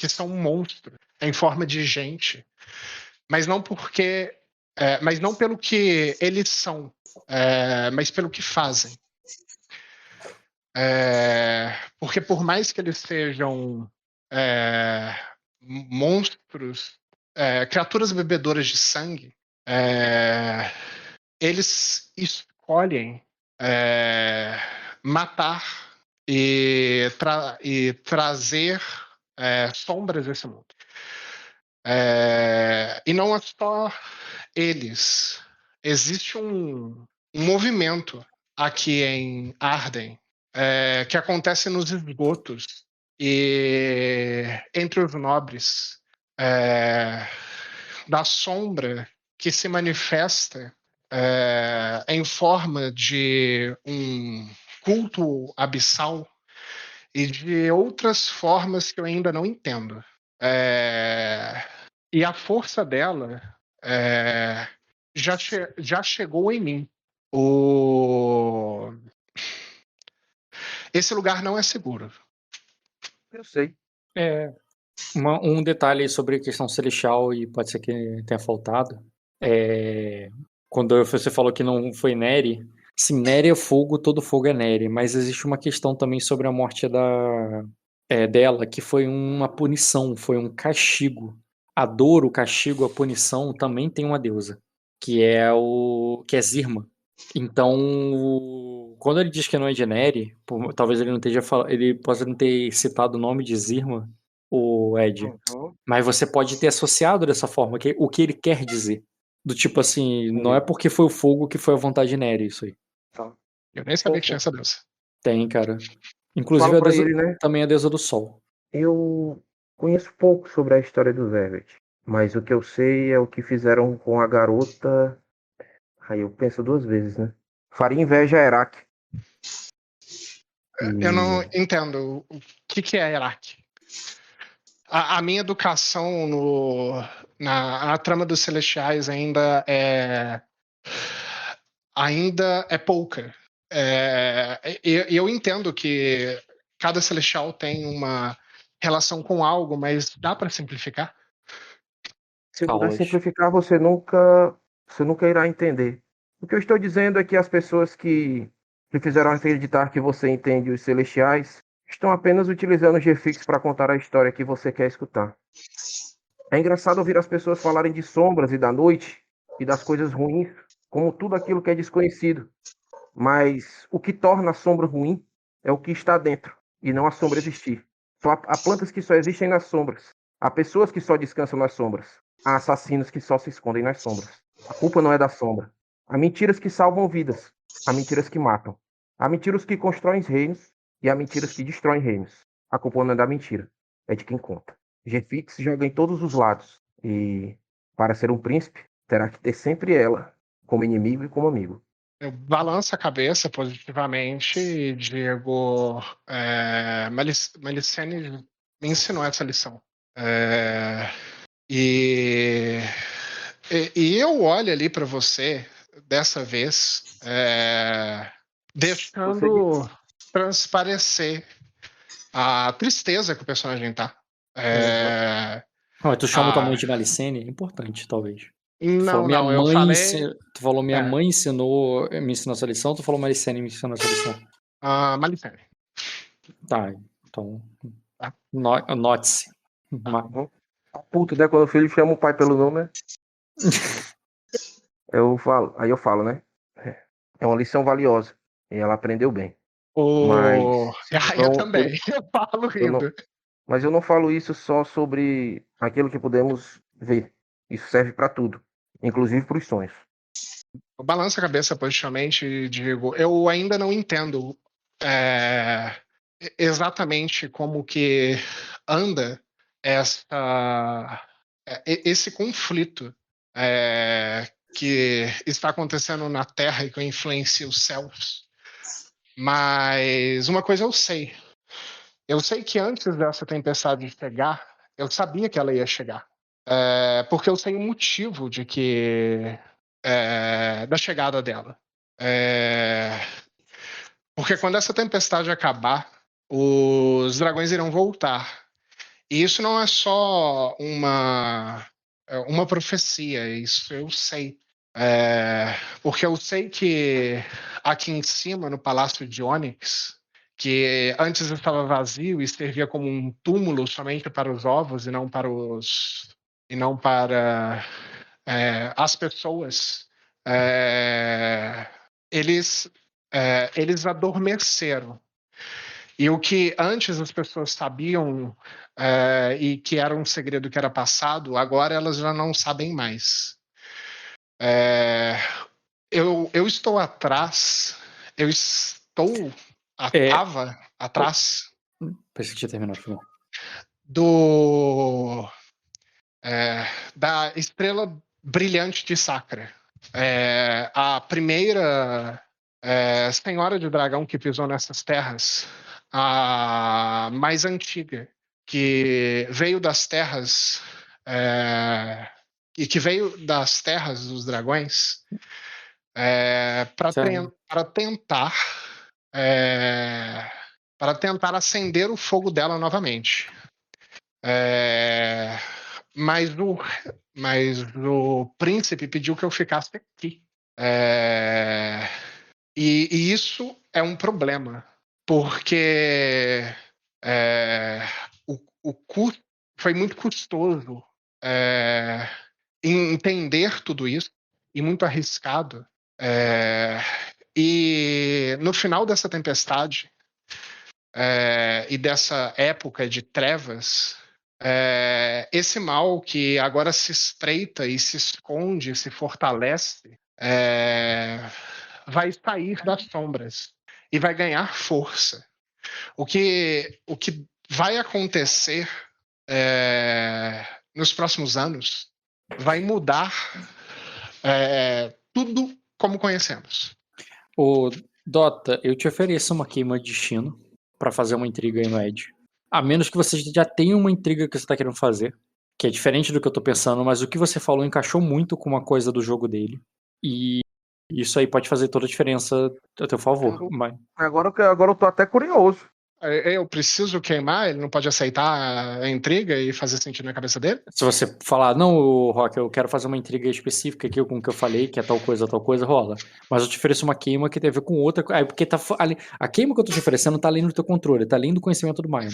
são monstros em forma de gente, mas não pelo que eles são, mas pelo que fazem. Porque por mais que eles sejam monstros, criaturas bebedoras de sangue, eles escolhem matar e trazer sombras desse mundo. E não é só eles. Existe um movimento aqui em Arden que acontece nos esgotos e entre os nobres da sombra que se manifesta em forma de um culto abissal e de outras formas que eu ainda não entendo. E a força dela já chegou em mim. Esse lugar não é seguro. Eu sei. Um detalhe sobre a questão celestial, e pode ser que tenha faltado, quando você falou que não foi Neri, sim, Neri é fogo, todo fogo é Neri, mas existe uma questão também sobre a morte dela, que foi uma punição, foi um castigo. A dor, o castigo, a punição também tem uma deusa, que é Zirma. Então, quando ele diz que não é de Neri, talvez ele possa não ter citado o nome de Zirma, o Ed, mas você pode ter associado dessa forma o que ele quer dizer. Do tipo assim, não é porque foi o fogo que foi a vontade de Neri, isso aí. Eu nem sabia que tinha essa deusa. Tem, cara. Inclusive também a deusa do sol. Eu conheço pouco sobre a história do Vervet, mas o que eu sei é o que fizeram com a garota. Aí eu penso duas vezes, né? Faria inveja a Herak. Eu não entendo o que é Herak. A minha educação na trama dos Celestiais ainda é pouca. Eu entendo que cada Celestial tem uma relação com algo, mas dá para simplificar? Se puder simplificar, você nunca irá entender. O que eu estou dizendo é que as pessoas que fizeram acreditar que você entende os Celestiais estão apenas utilizando o GFix para contar a história que você quer escutar. É engraçado ouvir as pessoas falarem de sombras e da noite e das coisas ruins, como tudo aquilo que é desconhecido. Mas o que torna a sombra ruim é o que está dentro, e não a sombra existir. Há plantas que só existem nas sombras. Há pessoas que só descansam nas sombras. Há assassinos que só se escondem nas sombras. A culpa não é da sombra. Há mentiras que salvam vidas. Há mentiras que matam. Há mentiras que constroem reinos e há mentiras que destroem reinos. A culpa não é da mentira, é de quem conta. G-Fix joga em todos os lados. E para ser um príncipe, terá que ter sempre ela, como inimigo e como amigo. Eu balanço a cabeça positivamente, Diego. Malicene me ensinou essa lição. E eu olho ali para você, dessa vez, deixando transparecer a tristeza que o personagem tá. Tu chama tua mãe de Malicene? É importante, talvez. Não, eu falei... Tu falou minha mãe me ensinou essa lição, tu falou Malicene me ensinou essa lição? Malicene. Tá, então... Note-se. Puto, né? Quando o filho chama o pai pelo nome, né? Aí eu falo, né? É uma lição valiosa. E ela aprendeu bem. Eu também. Eu falo rindo. Mas eu não falo isso só sobre aquilo que podemos ver. Isso serve para tudo. Inclusive para os sonhos. Eu balanço a cabeça positivamente, digo, eu ainda não entendo exatamente como que anda esse conflito que está acontecendo na Terra e que influencia os céus. Mas uma coisa eu sei. Eu sei que antes dessa tempestade chegar, eu sabia que ela ia chegar. Porque eu sei o motivo da chegada dela. Porque quando essa tempestade acabar, os dragões irão voltar. E isso não é só uma profecia, isso eu sei. Porque eu sei que aqui em cima, no Palácio de Ônix, que antes estava vazio e servia como um túmulo somente para os ovos e não para as pessoas, eles adormeceram. E o que antes as pessoas sabiam e que era um segredo que era passado, agora elas já não sabem mais. Eu estou atrás. Eu estava atrás. Pensei que tinha terminado, por favor. Da estrela brilhante de Sacra. A primeira senhora de dragão que pisou nessas terras, a mais antiga, que veio das terras dos dragões para tentar acender o fogo dela novamente. Mas o príncipe pediu que eu ficasse aqui. E isso é um problema, porque o custo foi muito custoso entender tudo isso e muito arriscado. E no final dessa tempestade e dessa época de trevas, esse mal que agora se espreita e se esconde, se fortalece, vai sair das sombras e vai ganhar força. O que vai acontecer nos próximos anos vai mudar tudo como conhecemos. Ô, Dota, eu te ofereço uma queima de destino pra fazer uma intriga aí no Ed. A menos que você já tenha uma intriga que você tá querendo fazer, que é diferente do que eu tô pensando, mas o que você falou encaixou muito com uma coisa do jogo dele. E isso aí pode fazer toda a diferença a teu favor. Mas... Agora eu tô até curioso. Eu preciso queimar? Ele não pode aceitar a intriga e fazer sentido na cabeça dele? Se você falar, não, Rock, eu quero fazer uma intriga específica aqui com o que eu falei, que é tal coisa, rola. Mas eu te ofereço uma queima que tem a ver com outra. Porque a queima que eu tô te oferecendo tá além do teu controle, tá além do conhecimento do Maia.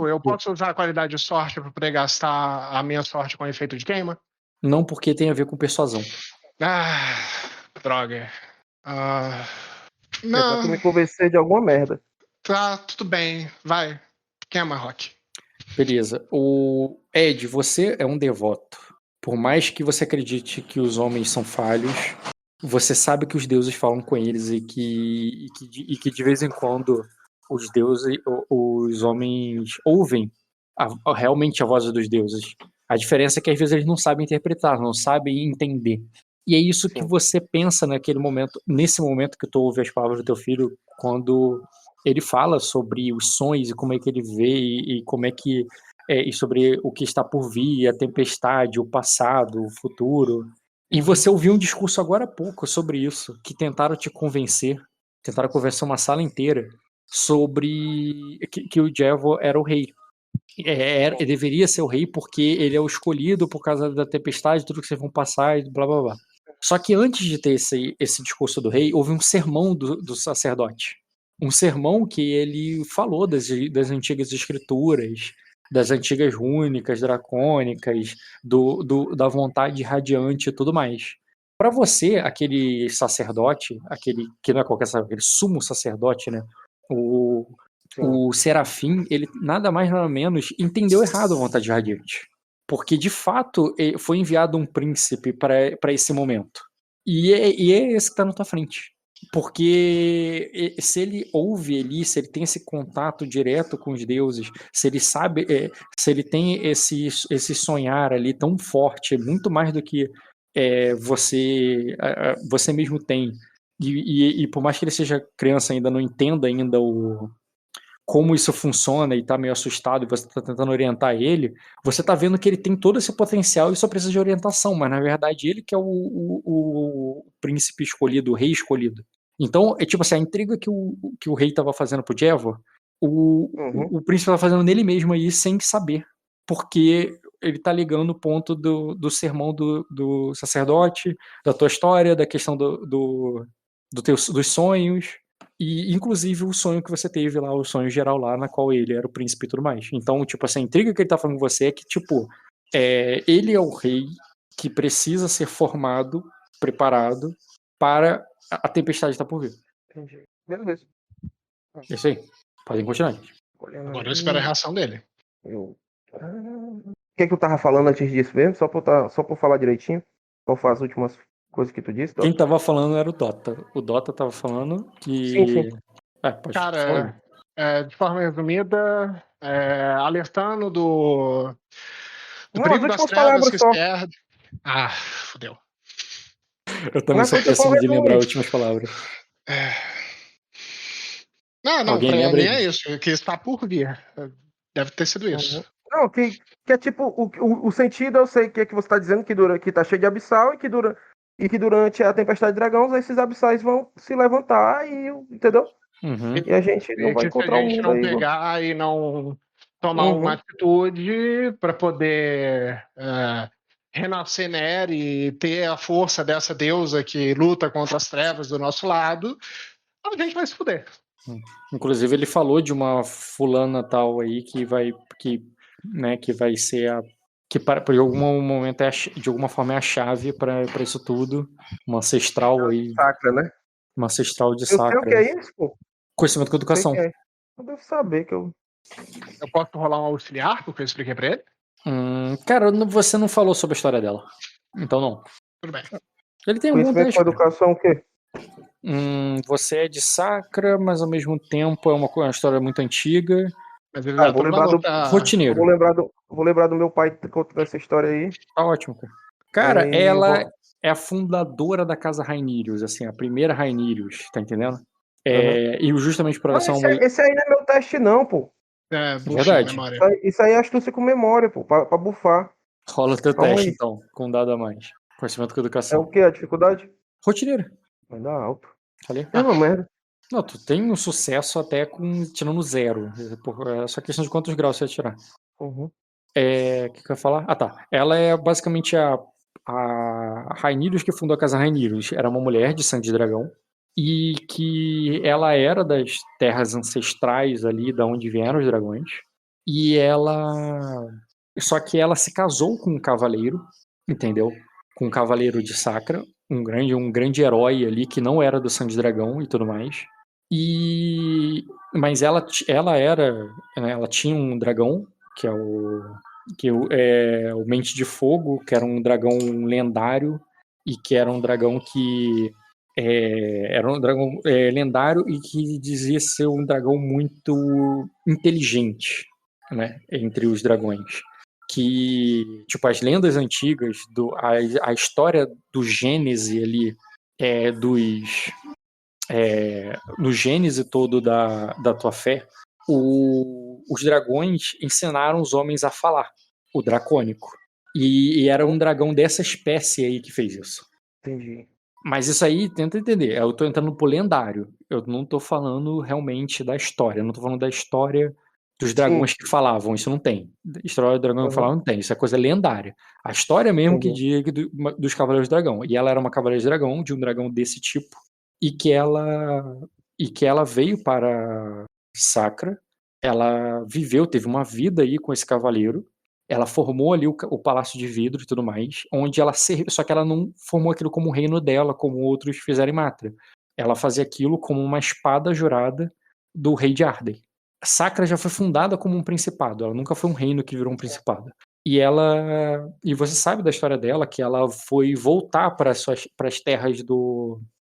Eu posso usar a qualidade de sorte pra poder gastar a minha sorte com efeito de queima? Não, porque tem a ver com persuasão. Droga. Não. Pra tu me convencer de alguma merda. Tá, tudo bem. Vai. Queima, Rock. Beleza. O Ed, você é um devoto. Por mais que você acredite que os homens são falhos, você sabe que os deuses falam com eles e que de vez em quando os deuses, os homens ouvem realmente a voz dos deuses. A diferença é que às vezes eles não sabem interpretar, não sabem entender. E é isso que você pensa nesse momento que tu ouve as palavras do teu filho, quando ele fala sobre os sonhos e como é que ele vê e como é que e sobre o que está por vir, a tempestade, o passado, o futuro. E você ouviu um discurso agora há pouco sobre isso, que tentaram te convencer, tentaram convencer uma sala inteira sobre que o Jevo era o rei. Ele deveria ser o rei porque ele é o escolhido por causa da tempestade, tudo que vocês vão passar e blá blá blá. Só que antes de ter esse discurso do rei, houve um sermão do sacerdote. Um sermão que ele falou das antigas escrituras, das antigas rúnicas, dracônicas, da vontade radiante e tudo mais. Para você, aquele sacerdote, aquele que não é qualquer sacerdote, aquele sumo sacerdote, né? O Serafim, ele nada mais nada menos entendeu errado a vontade radiante. Porque, de fato, foi enviado um príncipe para esse momento. E é esse que está na tua frente. Porque se ele ouve ali, se ele tem esse contato direto com os deuses, se ele sabe, se ele tem esse sonhar ali tão forte, muito mais do que você mesmo tem, e por mais que ele seja criança ainda, não entenda ainda como isso funciona e tá meio assustado e você tá tentando orientar ele, você tá vendo que ele tem todo esse potencial e só precisa de orientação, mas na verdade ele que é o príncipe escolhido, o rei escolhido. Então, é tipo assim, a intriga que o rei tava fazendo pro Jevo, o príncipe tava fazendo nele mesmo aí sem saber, porque ele tá ligando o ponto do sermão do sacerdote, da tua história, da questão dos sonhos, e inclusive o sonho que você teve lá, o sonho geral lá, na qual ele era o príncipe e tudo mais. Então, tipo, essa intriga que ele tá falando com você é que, tipo, ele é o rei que precisa ser formado, preparado para a tempestade estar por vir. Entendi. Beleza. É isso aí. Podem continuar, gente. Agora eu espero a reação dele. O que eu tava falando antes disso mesmo? Só pra eu falar direitinho. Qual foi as últimas coisas que tu disse? Quem tava falando era o Dota. O Dota tava falando que... Sim. pode Cara, falar. de forma resumida, alertando do Não, perigo as das últimas trevas palavras que só. perde. Ah, fudeu. Eu também Mas sou foi o que eu péssimo de falei, lembrar as Luiz. últimas palavras. Não, Alguém pra lembra mim aí? é isso, que está por vir. Deve ter sido isso. Não, que é tipo, o sentido eu sei que é que você tá dizendo que tá cheio de abissal e que durante a tempestade de dragões esses abissais vão se levantar entendeu? Uhum. E a gente não E vai que se encontrar a um gente mundo não aí. pegar e não tomar uma atitude para poder renascer Neri e ter a força dessa deusa que luta contra as trevas do nosso lado, a gente vai se fuder. Inclusive ele falou de uma fulana tal aí que vai ser a que por algum momento de alguma forma é a chave para isso tudo, uma ancestral aí, Sacra, né? uma ancestral de Eu sei o que Sacra. é isso, pô. Conhecimento com Eu sei educação. que é. Eu devo saber que eu. Eu posso rolar um auxiliar, porque eu expliquei pra ele? Cara, você não falou sobre a história dela. Então não. Tudo bem. Ele tem algum Conhecimento teste. com educação o quê? Você é de Sacra, mas ao mesmo tempo é uma história muito antiga. Mas ele Ah, dá todo o valor pra... Rotineiro. Vou lembrar do meu pai contando essa história aí. Tá ótimo, cara. Cara, Aí, ela é a fundadora da casa Rhaenyrius, assim, a primeira Rhaenyrius, tá entendendo? E justamente por ela ser uma... Esse aí não é meu teste, não, pô. Verdade. memória. Isso aí é astúcia com memória, pô, pra bufar. Rola o teu Calma teste, aí. então, com um dado a mais. Conhecimento com É educação. o que? A dificuldade? Rotineiro. Vai dar alto. Falei. É uma merda. Não, tu tem um sucesso até tirando 0. É só questão de quantos graus você vai tirar. Uhum. O que eu ia falar? Ah, tá. Ela é basicamente a Rhaenyrius que fundou a casa Rhaenyrius. Era uma mulher de sangue de dragão. E que ela era das terras ancestrais ali, da onde vieram os dragões. E ela... Só que ela se casou com um cavaleiro, entendeu? Com um cavaleiro de Sacra. Um grande herói ali, que não era do sangue de dragão e tudo mais. Mas ela era... Né, ela tinha um dragão, que é o Mente de Fogo, que era um dragão lendário e que era um dragão que era um dragão lendário e que dizia ser um dragão muito inteligente, né, entre os dragões. Que, tipo, as lendas antigas, a história do Gênese ali, no Gênese todo da tua fé, os dragões ensinaram os homens a falar, o dracônico. E era um dragão dessa espécie aí que fez isso. Entendi. Mas isso aí, tenta entender, eu tô entrando pro lendário. Eu não tô falando realmente da história, eu não tô falando da história dos dragões que falavam, isso não tem. História do dragão que falavam não tem, isso é coisa lendária. A história mesmo que diz dos Cavaleiros do Dragão. E ela era uma Cavaleira de Dragão, de um dragão desse tipo, e que ela veio para Sacra, ela viveu, teve uma vida aí com esse cavaleiro, ela formou ali o Palácio de Vidro e tudo mais, onde ela só que ela não formou aquilo como reino dela, como outros fizeram em Matra. Ela fazia aquilo como uma espada jurada do rei de Arden. Sacra já foi fundada como um principado, ela nunca foi um reino que virou um principado. E você sabe da história dela, que ela foi voltar para as terras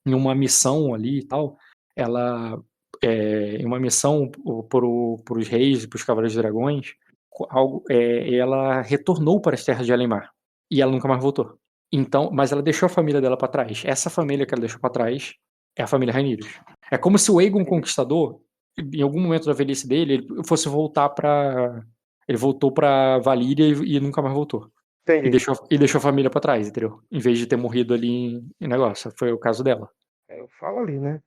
em uma missão ali e tal. Ela, em uma missão para os reis e para os cavaleiros de dragões, ela retornou para as terras de Alemar e ela nunca mais voltou. Então, mas ela deixou a família dela para trás. Essa família que ela deixou para trás é a família Rhaenyrius. É como se o Aegon Conquistador, em algum momento da velhice dele, ele fosse voltar para... Ele voltou pra Valíria e nunca mais voltou. Entendi. E deixou a família pra trás, entendeu? Em vez de ter morrido ali em negócio. Foi o caso dela. Eu falo ali, né?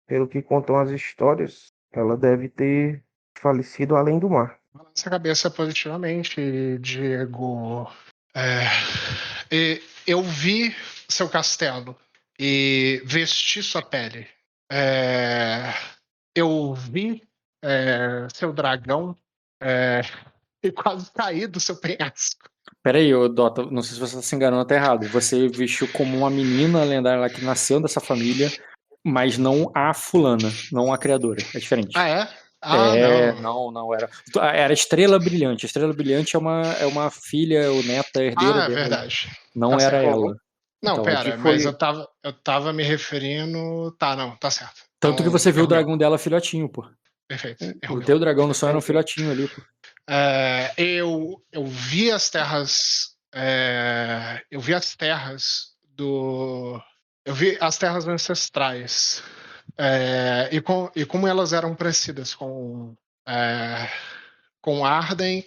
Pelo que contam as histórias, ela deve ter falecido além do mar. Balança a cabeça positivamente, Diego. Eu vi seu castelo e vesti sua pele. Eu vi seu dragão e quase caí do seu penhasco. Peraí, Dota, não sei se você está se enganando, tá errado. Você vestiu como uma menina lendária lá que nasceu dessa família, mas não a fulana, não a criadora. É diferente. Ah, é? Ah, não era. Era Estrela Brilhante. Estrela Brilhante é uma filha ou neta herdeira é dela. verdade. Não Tá era certo. ela. Não, Então, pera, mas eu tava me referindo. Tá, não, tá certo. Tanto que Então, você viu o dragão dela filhotinho, pô. Perfeito. O teu dragão no sonho era um filhotinho ali, pô. Eu vi as terras. Eu vi as terras do. Eu vi as terras ancestrais. E como elas eram parecidas com Arden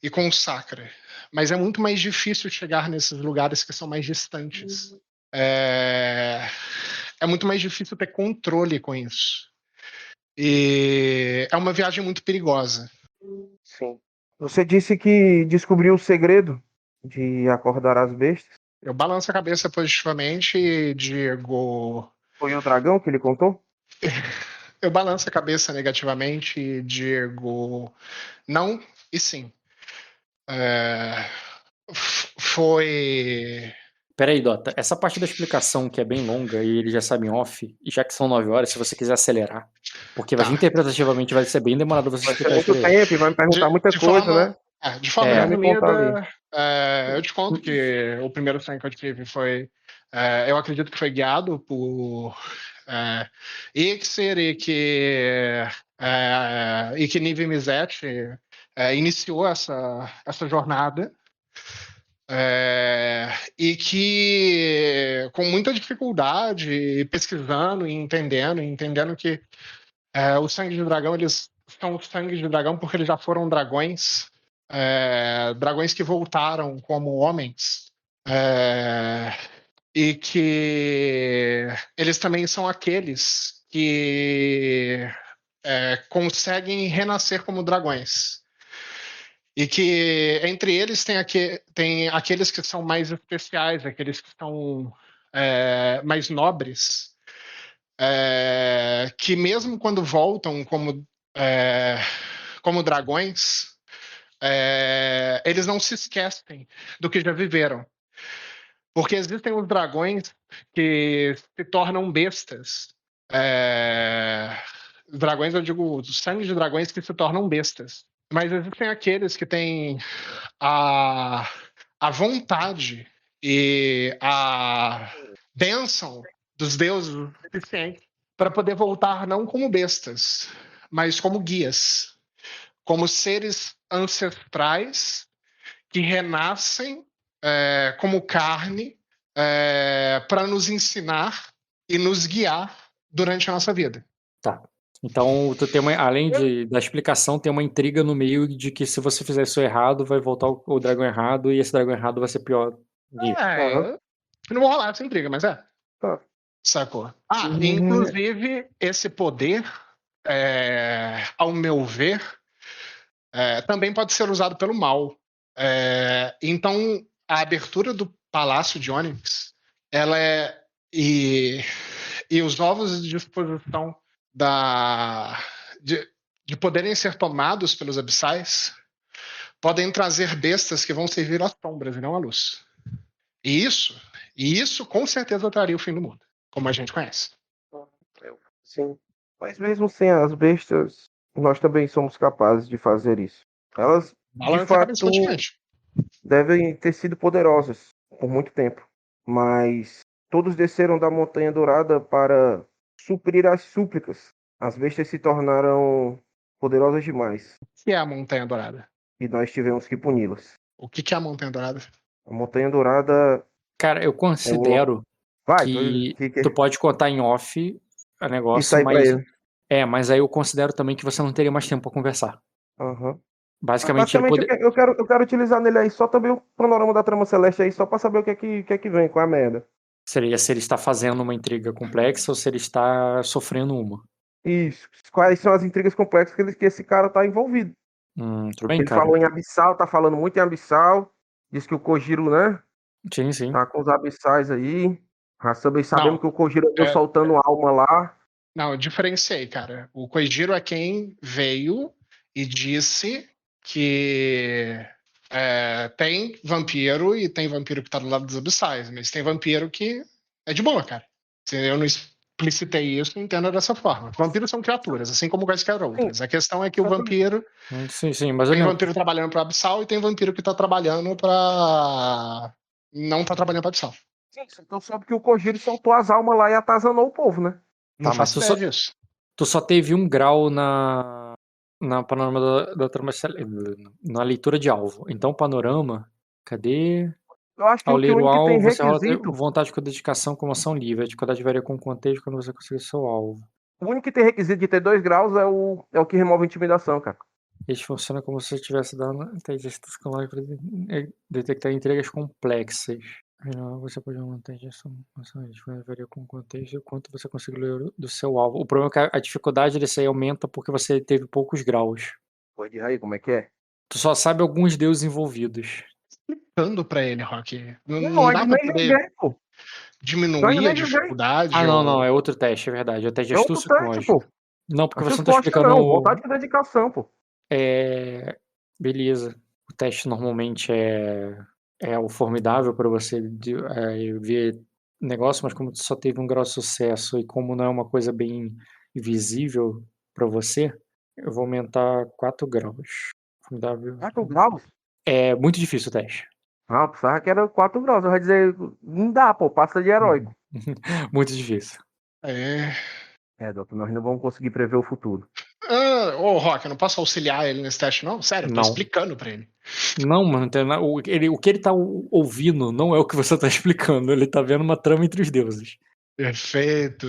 e com Sacra. Mas é muito mais difícil chegar nesses lugares que são mais distantes. É muito mais difícil ter controle com isso. E é uma viagem muito perigosa. Sim. Você disse que descobriu o segredo de acordar as bestas. Eu balanço a cabeça positivamente e digo. Foi o dragão que ele contou? Eu balanço a cabeça negativamente e digo. Não e sim. Foi. Peraí, Dota, essa parte da explicação que é bem longa e ele já sabe em off, e já que são 9 horas, se você quiser acelerar, porque interpretativamente vai ser bem demorado você explicar isso. Vai ter muito tempo e vai me perguntar muita coisa, né? De forma resumida, eu te conto que o primeiro sonho que eu tive foi. Eu acredito que foi guiado por Ixer e que Nive Mizzet iniciou essa jornada. E que com muita dificuldade, pesquisando e entendendo que o sangue de dragão, eles são o sangue de dragão porque eles já foram dragões, dragões que voltaram como homens, e que eles também são aqueles que conseguem renascer como dragões. E que entre eles tem aqueles que são mais especiais, aqueles que são mais nobres, que mesmo quando voltam como dragões, eles não se esquecem do que já viveram. Porque existem os dragões que se tornam bestas. Dragões, eu digo, os sangue de dragões que se tornam bestas. Mas existem aqueles que têm a vontade e a bênção dos deuses suficiente para poder voltar não como bestas, mas como guias, como seres ancestrais que renascem como carne para nos ensinar e nos guiar durante a nossa vida. Tá. Então, tu tem além da explicação, tem uma intriga no meio de que se você fizer isso errado, vai voltar o dragão errado e esse dragão errado vai ser pior. Não vou rolar essa intriga, mas sacou? Inclusive, esse poder, ao meu ver, também pode ser usado pelo mal. Então, a abertura do Palácio de Onyx, ela e os ovos de disposição de poderem ser tomados pelos abissais podem trazer bestas que vão servir às sombras e não à luz. E isso com certeza traria o fim do mundo, como a gente conhece. Sim. Mas mesmo sem as bestas, nós também somos capazes de fazer isso. Elas, de fato, devem ter sido poderosas por muito tempo. Mas todos desceram da Montanha Dourada para suprir as súplicas. As bestas se tornaram poderosas demais. O que é a Montanha Dourada? E nós tivemos que puni-las. O que é a Montanha Dourada? A Montanha Dourada... Cara, eu considero que tu pode contar em off o negócio, mas aí eu considero também que você não teria mais tempo pra conversar. Basicamente, eu quero utilizar nele aí só também o panorama da trama celeste aí, só pra saber o que é que vem, qual é a merda. Seria se ele está fazendo uma intriga complexa ou se ele está sofrendo uma. Isso. Quais são as intrigas complexas que esse cara tá envolvido. Tudo bem, Ele cara. falou em Abissal, tá falando muito em Abissal. Diz que o Kojiro, né? Sim. Tá com os abissais aí. Sabemos Não, que o Kojiro andou soltando alma lá. não, eu diferenciei, cara. O Koichiro é quem veio e disse que tem vampiro e tem vampiro que tá do lado dos abissais, mas tem vampiro que é de boa, cara. Se eu não explicitei isso, entenda dessa forma. Vampiros são criaturas, assim como quaisquer outras. A questão é que o vampiro. Sim, mas Tem vampiro trabalhando pra abissal e tem vampiro que tá trabalhando pra. Não tá trabalhando pra abissal. Sim, então soube que o Kojiro soltou as almas lá e atazanou o povo, né? Não mas faço ideia disso. tu só teve 1 grau na panorama da trama na leitura de alvo. Então, panorama, cadê? Eu acho que Ao o ler o único que tem alvo, você rola requisito. vontade com dedicação como ação livre. A dificuldade varia com o contexto quando você conseguir seu alvo. O único que tem requisito de ter 2 graus é o que remove intimidação, cara. Este funciona como se você tivesse dado para detectar entregas complexas. Você pode manter essa varia com o contexto e o quanto você conseguiu ler do seu alvo. O problema é que a dificuldade desse aí aumenta porque você teve poucos graus. Pode ir aí, como é que é? Tu só sabe alguns deuses envolvidos. Explicando pra ele, Rock. Não, Não dá ainda pra nem poder joguei, pô. diminuir a dificuldade. Não, é outro teste, é verdade. É o teste de É outro astúcia com teste, lógica. pô. Não, porque você Vocês não tá gostam, explicando. não. Vontade com dedicação, pô. Beleza. O teste normalmente é o formidável para você ver negócio, mas como tu só teve 1 grau de sucesso e como não é uma coisa bem visível para você, eu vou aumentar 4 graus. Formidável. 4 graus? É muito difícil o teste. Ah, eu pensava que era 4 graus. Eu ia dizer, não dá, pô. Passa de heróico. Muito difícil. Doutor, nós não vamos conseguir prever o futuro. Rock, eu não posso auxiliar ele nesse teste, não? Sério, eu tô explicando pra ele. Não, mano, o que ele tá ouvindo não é o que você tá explicando. Ele tá vendo uma trama entre os deuses. Perfeito.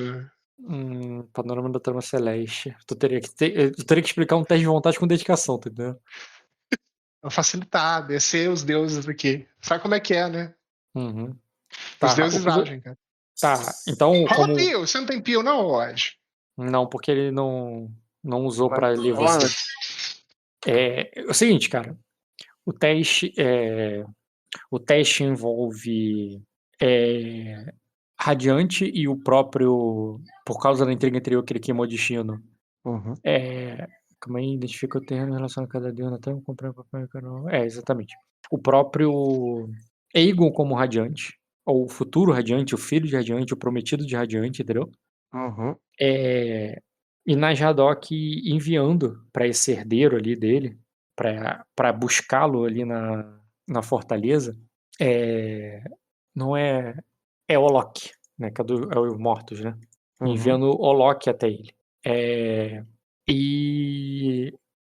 Panorama da trama celeste. Tu teria que explicar um teste de vontade com dedicação, tá entendendo? Facilitar, descer os deuses aqui. Sabe como é que é, né? Uhum. Os deuses agem, cara. Tá, então Rola pio, você não tem pio, não, Lodge? Não, porque ele não usou pra ler você. É o seguinte, cara. O teste envolve Radiante e o próprio, por causa da intriga anterior que ele queimou destino. Calma aí, identifica o terreno em relação a cada deus, até eu comprar papel e canal. Exatamente. O próprio Aegon como Radiante, ou o futuro Radiante, o filho de Radiante, o prometido de Radiante, entendeu? E Najadok enviando para esse herdeiro ali dele, para buscá-lo ali na fortaleza, não é Olok, né? Que é os mortos, né? Enviando Olok até ele.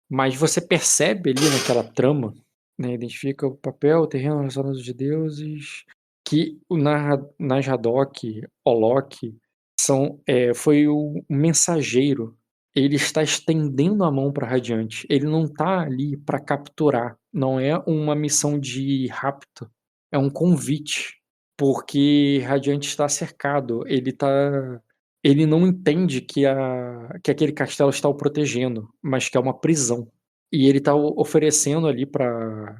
Mas você percebe ali naquela trama, né? Identifica o papel, o terreno relacionado aos deuses, que o Najadok, Olok, foi o mensageiro. Ele está estendendo a mão para Radiante. Ele não está ali para capturar. Não é uma missão de rapto. É um convite. Porque Radiante está cercado. Ele não entende que aquele castelo está o protegendo, mas que é uma prisão. E ele está oferecendo ali para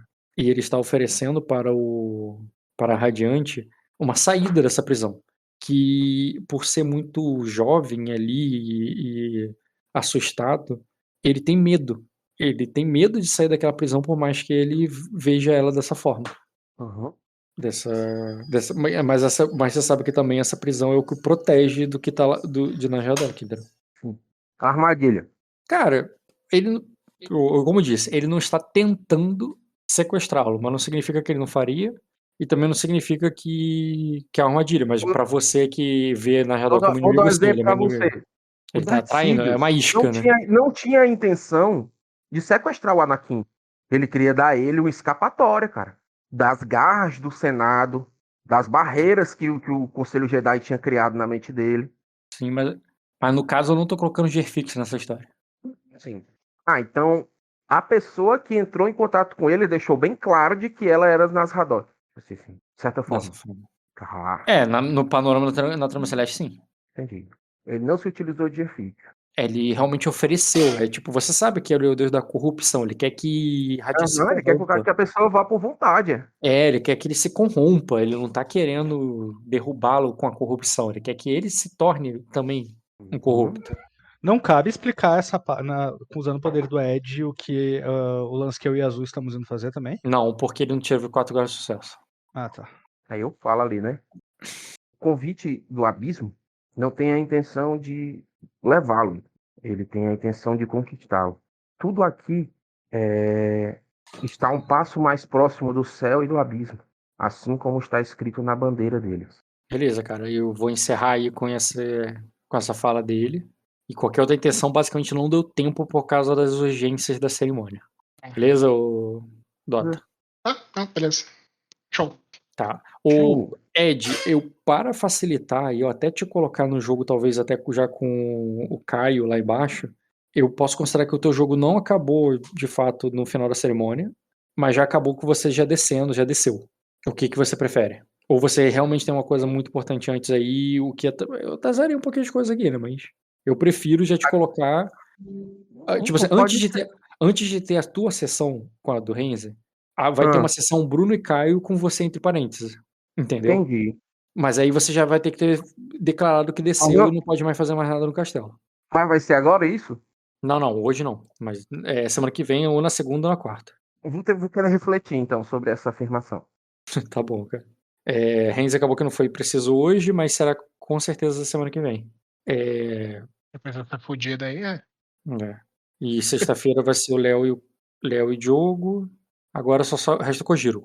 Radiante uma saída dessa prisão, que por ser muito jovem ali e assustado, ele tem medo. Ele tem medo de sair daquela prisão, por mais que ele veja ela dessa forma. Mas você sabe que também essa prisão é o que protege do que tá lá, de Najadok, entendeu? Armadilha. Cara, ele, como eu disse, ele não está tentando sequestrá-lo, mas não significa que ele não faria, e também não significa que é uma armadilha, mas pra você que vê Najadok como inimigo, sim, ele é meu inimigo. Ele tá traindo, é uma isca, né? Não tinha a intenção de sequestrar o Anakin. Ele queria dar a ele uma escapatória, cara. Das garras do Senado, das barreiras que o Conselho Jedi tinha criado na mente dele. Sim, mas no caso eu não tô colocando Gerfix nessa história. Sim. Então a pessoa que entrou em contato com ele deixou bem claro de que ela era Nasradok. Assim, de certa forma. No panorama na trama celeste, sim. Entendi. Ele não se utilizou de Gerfix. Ele realmente ofereceu. É tipo, você sabe que ele é o deus da corrupção. Ele quer que Radir se Ele quer corrompa. que a pessoa vá por vontade. Ele quer que ele se corrompa. Ele não tá querendo derrubá-lo com a corrupção. Ele quer que ele se torne também um corrupto. Não cabe explicar usando o poder do Ed o que o lance que eu e Azul estamos indo fazer também? Não, porque ele não teve 4 graus de sucesso. Ah, tá. Aí eu falo ali, né? O convite do abismo não tem a intenção de levá-lo. Ele tem a intenção de conquistá-lo. Tudo aqui está um passo mais próximo do céu e do abismo, assim como está escrito na bandeira deles. Beleza, cara. Eu vou encerrar aí com essa fala dele. E qualquer outra intenção, basicamente, não deu tempo por causa das urgências da cerimônia. Beleza, Dota? Não, beleza. Show. Tá. O Ed, para facilitar, e eu até te colocar no jogo, talvez até já com o Caio lá embaixo, eu posso considerar que o teu jogo não acabou, de fato, no final da cerimônia, mas já acabou com você já desceu. O que você prefere? Ou você realmente tem uma coisa muito importante antes aí, o que eu tazaria um pouquinho de coisa aqui, né? Mas eu prefiro já te colocar. Tipo assim, antes de ter a tua sessão com a do Renzi, vai ter uma sessão Bruno e Caio com você entre parênteses. Entendeu? Entendi. Mas aí você já vai ter que ter declarado que desceu e não pode mais fazer mais nada no castelo. Mas vai ser agora isso? Não, hoje não. Mas semana que vem, ou na segunda ou na quarta. Eu vou querer refletir, então, sobre essa afirmação. Tá bom, cara. Renzi acabou que não foi preciso hoje, mas será com certeza semana que vem. Depois dessa fodida aí, E sexta-feira vai ser o Léo e Diogo. Agora só resta o Kojiro.